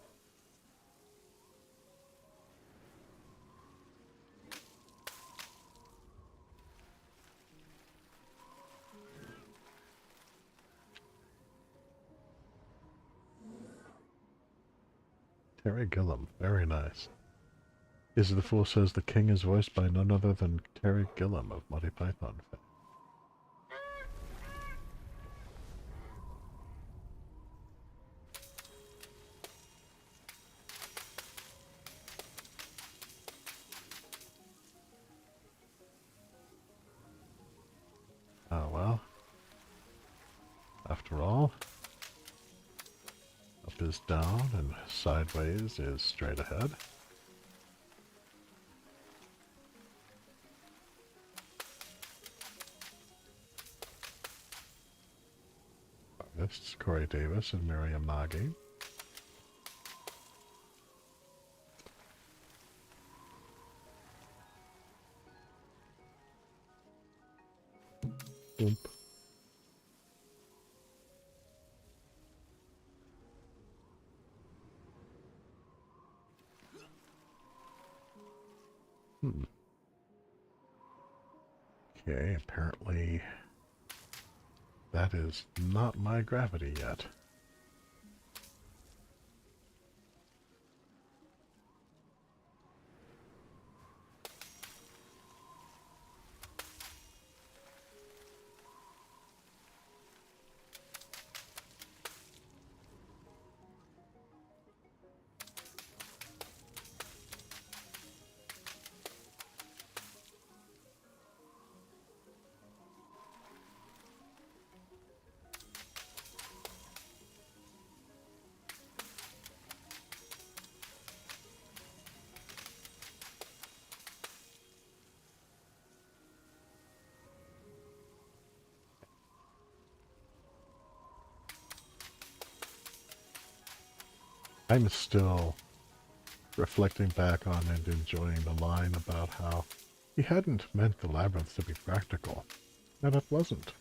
Terry Gilliam, very nice. Is the Fool says the king is voiced by none other than Terry Gilliam of Monty Python fame. Oh well. After all, up is down and sideways is straight ahead. Artists Corey Davis and Miriam Nagy. Boop. Okay, apparently that is not my gravity yet. I'm still reflecting back on and enjoying the line about how he hadn't meant the labyrinth to be practical, and it wasn't.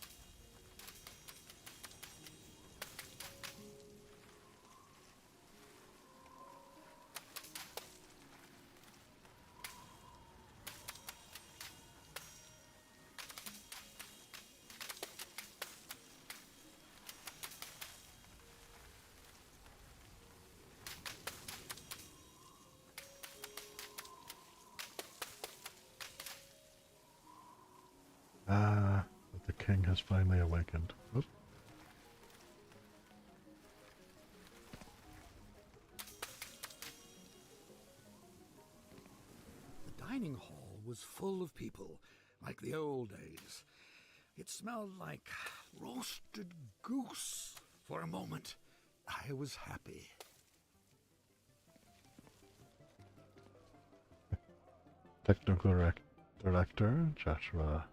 But the king has finally awakened. Oop. The dining hall was full of people, like the old days. It smelled like roasted goose. For a moment, I was happy. Technical director, Joshua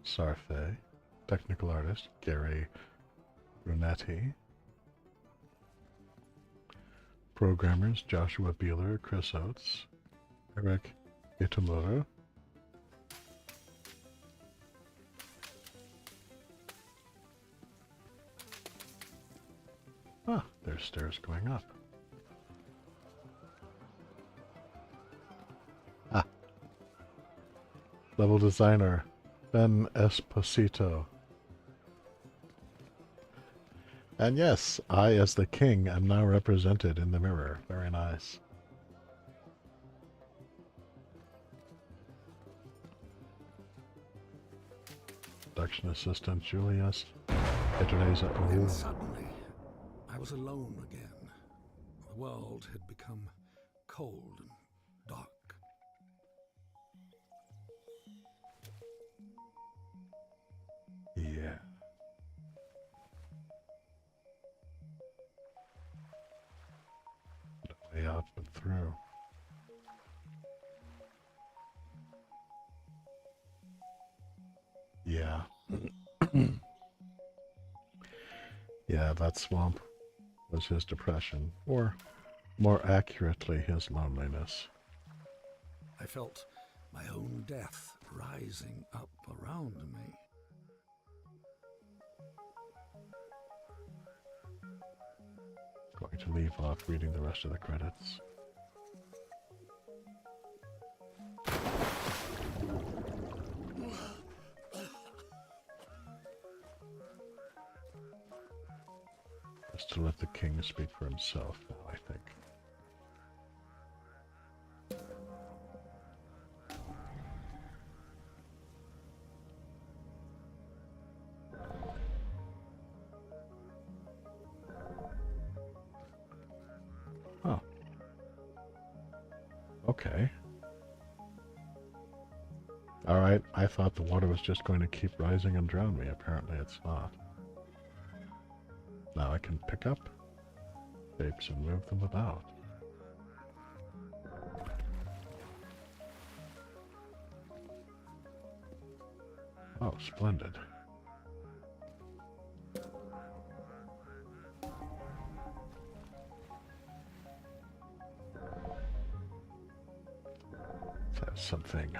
Sarfe. Technical artist, Gary Brunetti. Programmers, Joshua Beeler, Chris Oates, Eric Itamura. Ah, there's stairs going up. Ah. Level designer, Ben Esposito. And yes, I, as the king, am now represented in the mirror. Very nice. Production assistant, Julius. Today's And suddenly, I was alone again. The world had become cold and dark. Yeah. Way up and through. Yeah. Yeah, that swamp was his depression, or more accurately, his loneliness. I felt my own death rising up around me. Going to leave off reading the rest of the credits. Just to let the king speak for himself now, I think. Oh. Okay. Alright, I thought the water was just going to keep rising and drown me. Apparently it's not. Now I can pick up shapes and move them about. Oh, splendid. That's something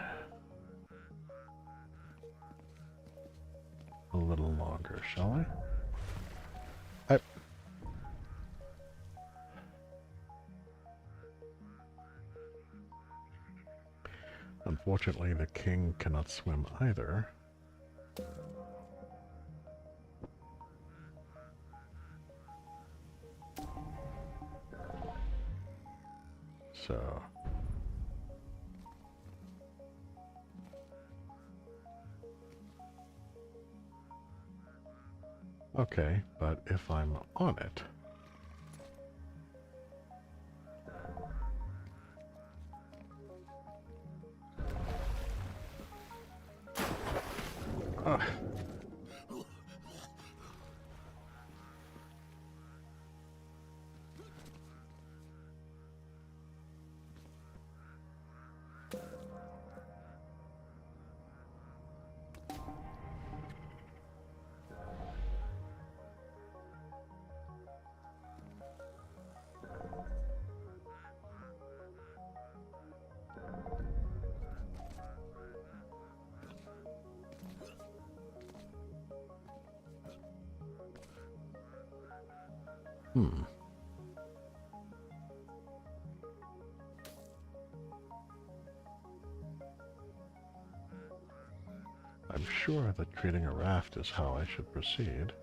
a little longer, shall I? Unfortunately, the king cannot swim either. So... Okay, but if I'm on it... Ugh. I'm sure that creating a raft is how I should proceed.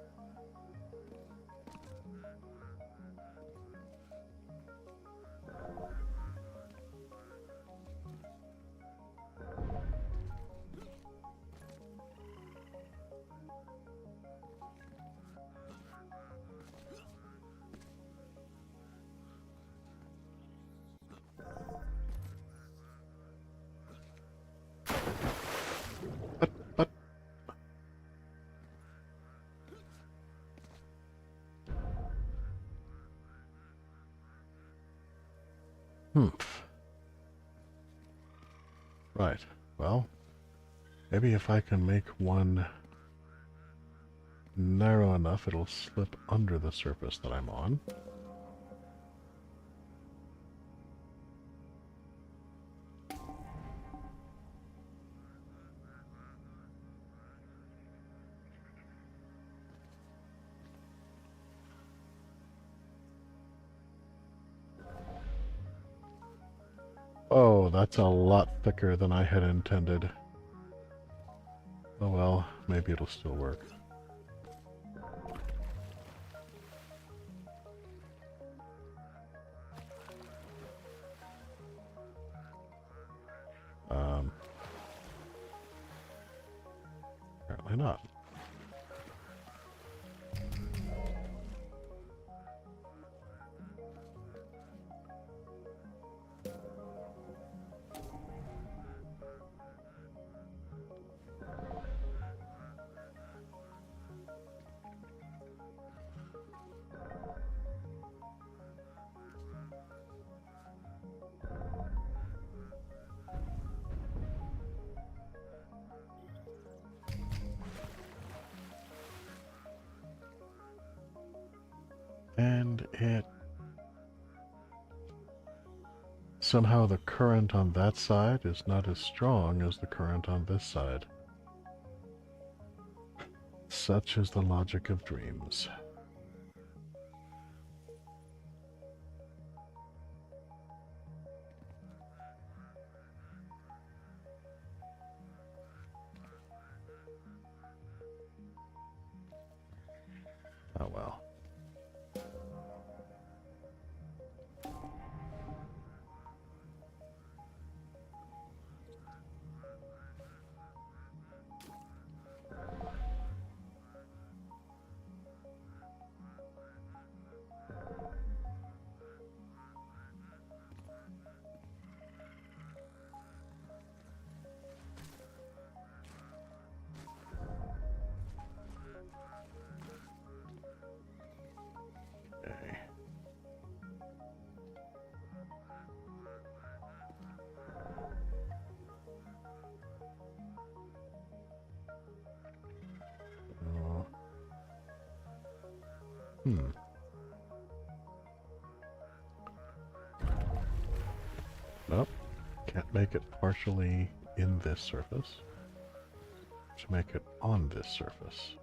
Humph. Right. Well, maybe if I can make one narrow enough, it'll slip under the surface that I'm on. Oh, that's a lot thicker than I had intended. Oh well, maybe it'll still work. Apparently not. And it... Somehow the current on that side is not as strong as the current on this side. Such is the logic of dreams. Oh well. Okay. Uh, Nope. Can't make it partially in this surface. To make it on this surface.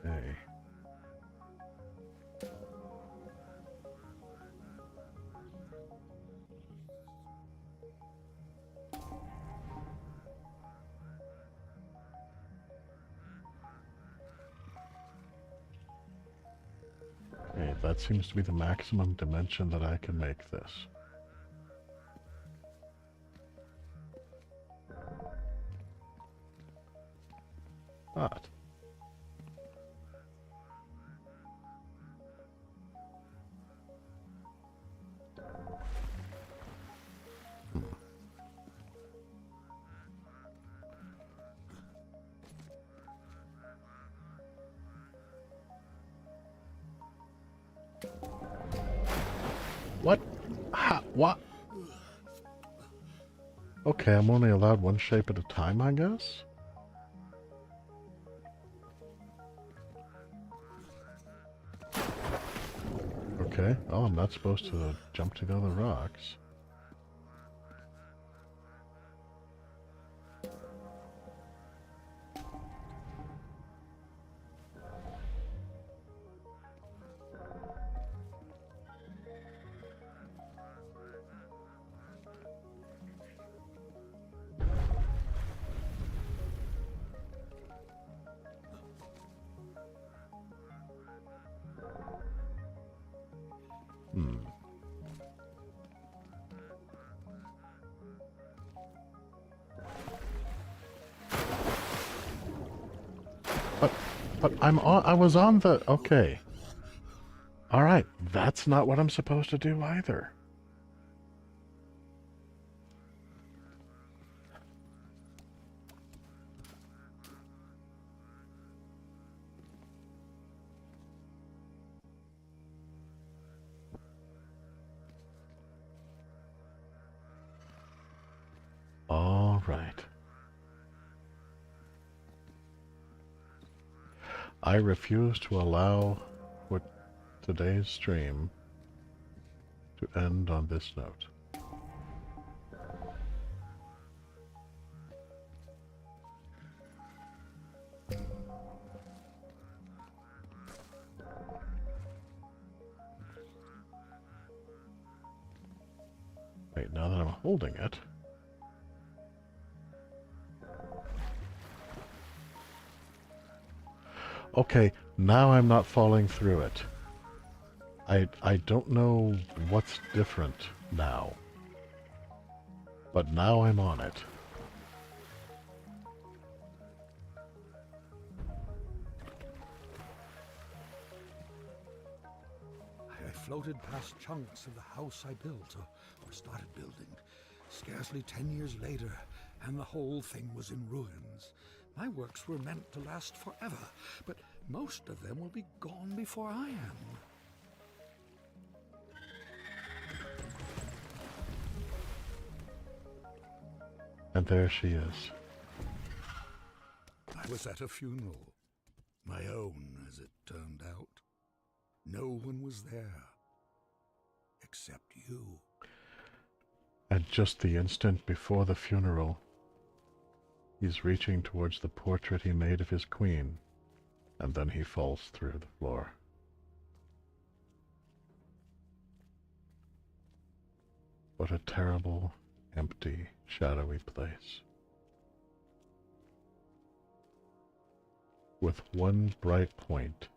Okay. Okay, that seems to be the maximum dimension that I can make this. But what? Ha, what? Okay, I'm only allowed one shape at a time, I guess? Okay. Oh, I'm not supposed to jump to the other rocks. Hmm. But I was on the... Okay. Alright, that's not what I'm supposed to do either. Alright. I refuse to allow what today's stream to end on this note. Wait, now that I'm holding it... Okay, now I'm not falling through it. I don't know what's different now. But now I'm on it. I floated past chunks of the house I built, or started building. Scarcely 10 years later, and the whole thing was in ruins. My works were meant to last forever, but most of them will be gone before I am. And there she is. I was at a funeral. My own, as it turned out. No one was there. Except you. At just the instant before the funeral, he's reaching towards the portrait he made of his queen, and then he falls through the floor. What a terrible, empty, shadowy place. With one bright point.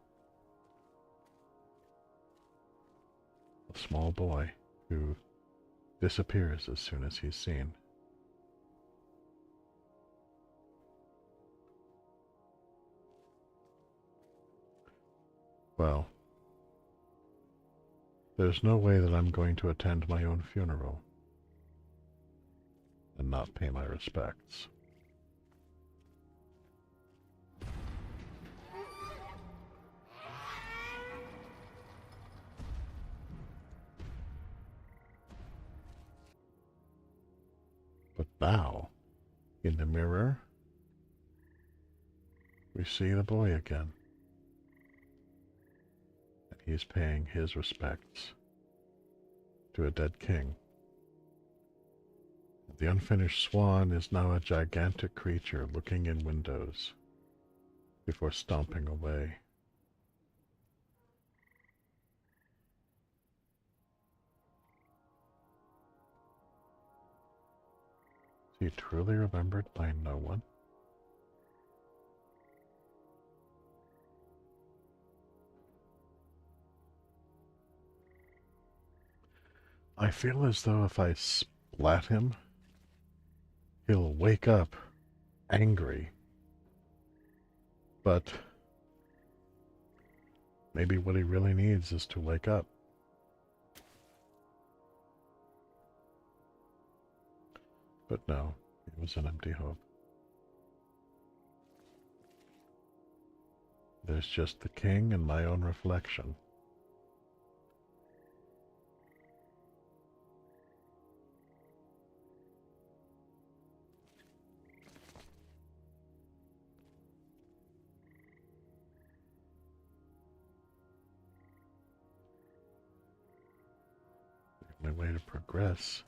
A small boy who disappears as soon as he's seen. Well, there's no way that I'm going to attend my own funeral and not pay my respects. But now, in the mirror, we see the boy again. And he's paying his respects to a dead king. The Unfinished Swan is now a gigantic creature looking in windows before stomping away. Is he truly remembered by no one? I feel as though if I splat him, he'll wake up angry. But maybe what he really needs is to wake up. But no, it was an empty hope. There's just the king and my own reflection. The only way to progress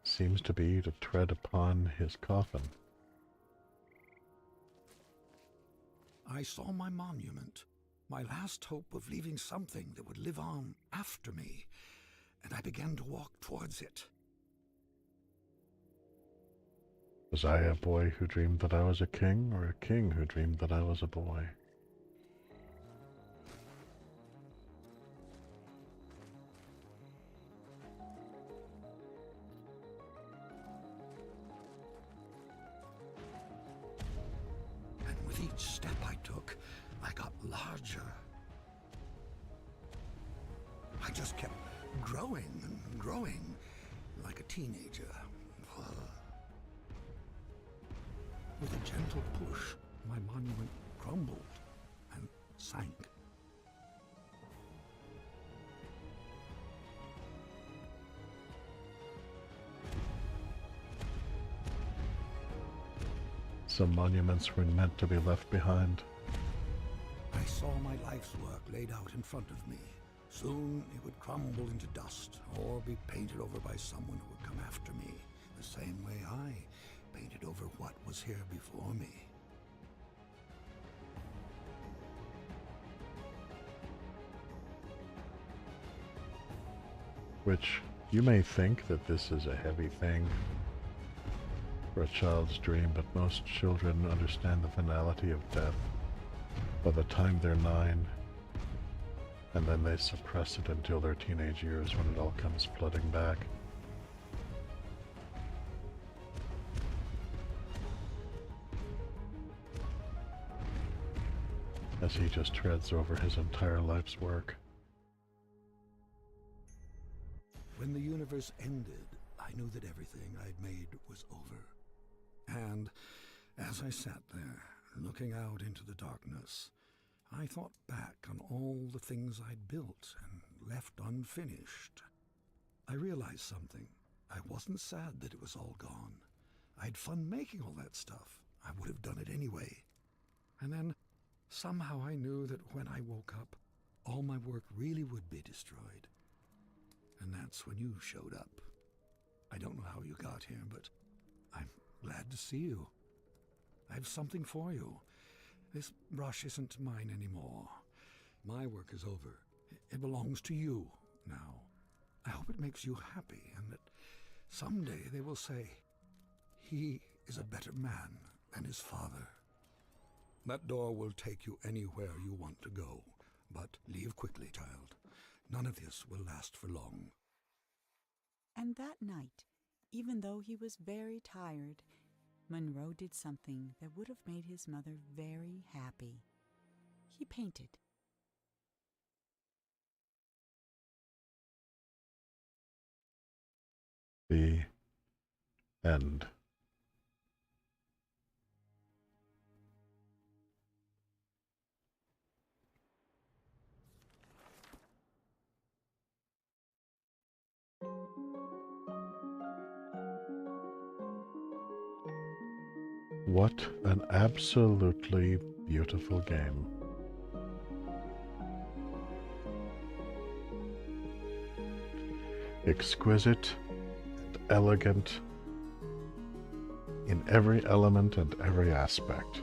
seems to be to tread upon his coffin. I saw my monument, my last hope of leaving something that would live on after me, and I began to walk towards it. Was I a boy who dreamed that I was a king, or a king who dreamed that I was a boy? each step I took, I got larger. I just kept growing and growing, like a teenager. With a gentle push, my monument crumbled and sank. Some monuments were meant to be left behind. I saw my life's work laid out in front of me. Soon it would crumble into dust or be painted over by someone who would come after me, the same way I painted over what was here before me. Which you may think that this is a heavy thing for a child's dream, but most children understand the finality of death by the time they're 9, and then they suppress it until their teenage years when it all comes flooding back. As he just treads over his entire life's work. When the universe ended, I knew that everything I'd made was over. And as I sat there, looking out into the darkness, I thought back on all the things I'd built and left unfinished. I realized something. I wasn't sad that it was all gone. I had fun making all that stuff. I would have done it anyway. And then, somehow I knew that when I woke up, all my work really would be destroyed. And that's when you showed up. I don't know how you got here, but I'm glad to see you. I have something for you. This brush isn't mine anymore. My work is over. It belongs to you now. I hope it makes you happy and that someday they will say, he is a better man than his father. That door will take you anywhere you want to go, but leave quickly, child. None of this will last for long. And that night, even though he was very tired, Monroe did something that would have made his mother very happy. He painted. The end. What an absolutely beautiful game. Exquisite and elegant in every element and every aspect.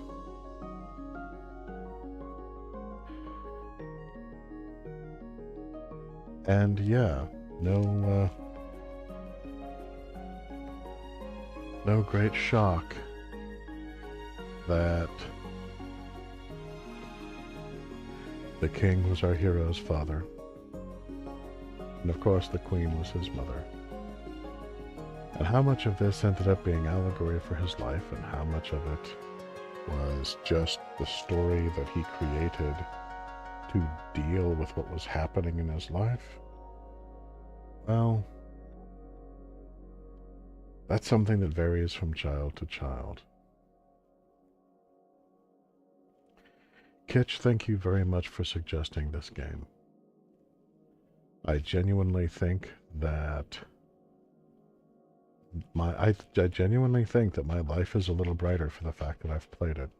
And yeah, no great shock that the king was our hero's father, and of course the queen was his mother. And how much of this ended up being allegory for his life, and how much of it was just the story that he created to deal with what was happening in his life? Well, that's something that varies from child to child. Kitch, thank you very much for suggesting this game. I genuinely think that I genuinely think that my life is a little brighter for the fact that I've played it.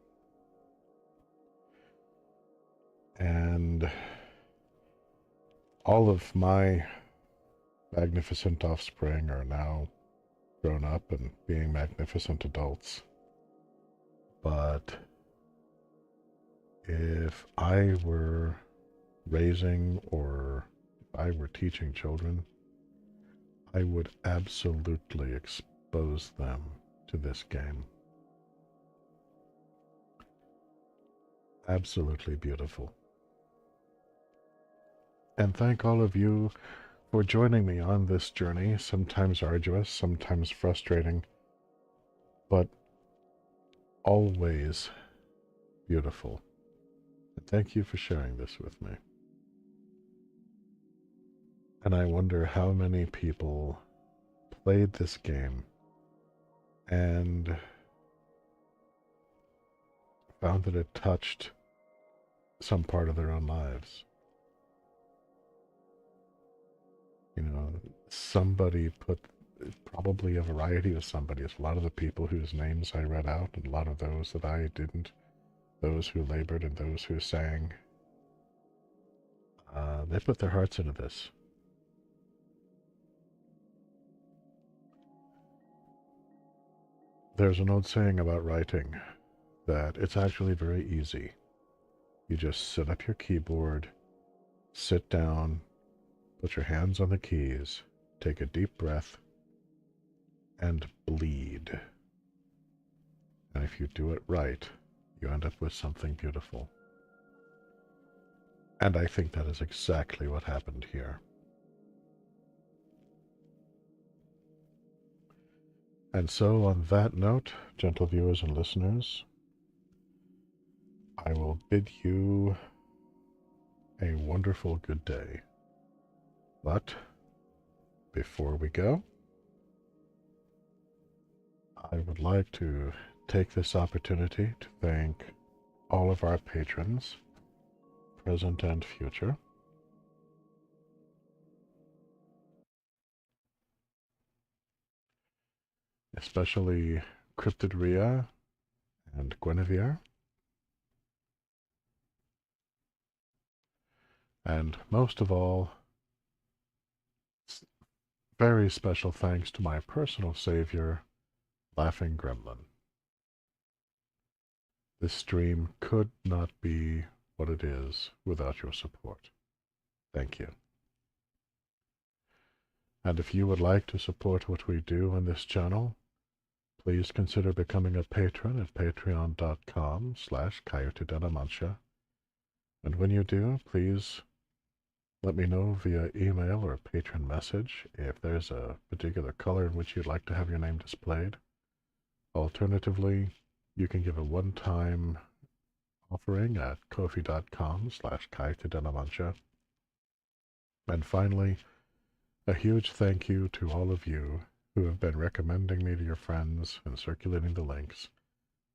And all of my magnificent offspring are now grown up and being magnificent adults. But if I were raising or if I were teaching children, I would absolutely expose them to this game. Absolutely beautiful. And thank all of you for joining me on this journey, sometimes arduous, sometimes frustrating, but always beautiful. And thank you for sharing this with me. And I wonder how many people played this game and found that it touched some part of their own lives. You know, somebody put, probably a variety of somebodies, a lot of the people whose names I read out, and a lot of those that I didn't, those who labored and those who sang, they put their hearts into this. There's an old saying about writing that it's actually very easy. You just set up your keyboard, sit down, put your hands on the keys, take a deep breath, and bleed. And if you do it right, you end up with something beautiful. And I think that is exactly what happened here. And so, on that note, gentle viewers and listeners, I will bid you a wonderful good day. But before we go, I would like to take this opportunity to thank all of our patrons, present and future. Especially Cryptid Rhea and Guinevere. And most of all, very special thanks to my personal savior, Laughing Gremlin. This stream could not be what it is without your support. Thank you. And if you would like to support what we do on this channel, please consider becoming a patron at patreon.com/Coyote de la Mancha. And when you do, please let me know via email or patron message if there's a particular color in which you'd like to have your name displayed. Alternatively, you can give a one-time offering at ko-fi.com/Coyote de la Mancha. And finally, a huge thank you to all of you who have been recommending me to your friends and circulating the links.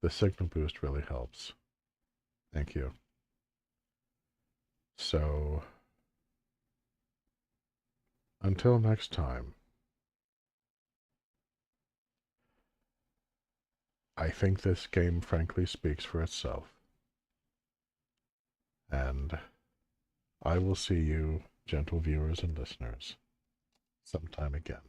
The signal boost really helps. Thank you. So, until next time, I think this game frankly speaks for itself. And I will see you, gentle viewers and listeners, sometime again.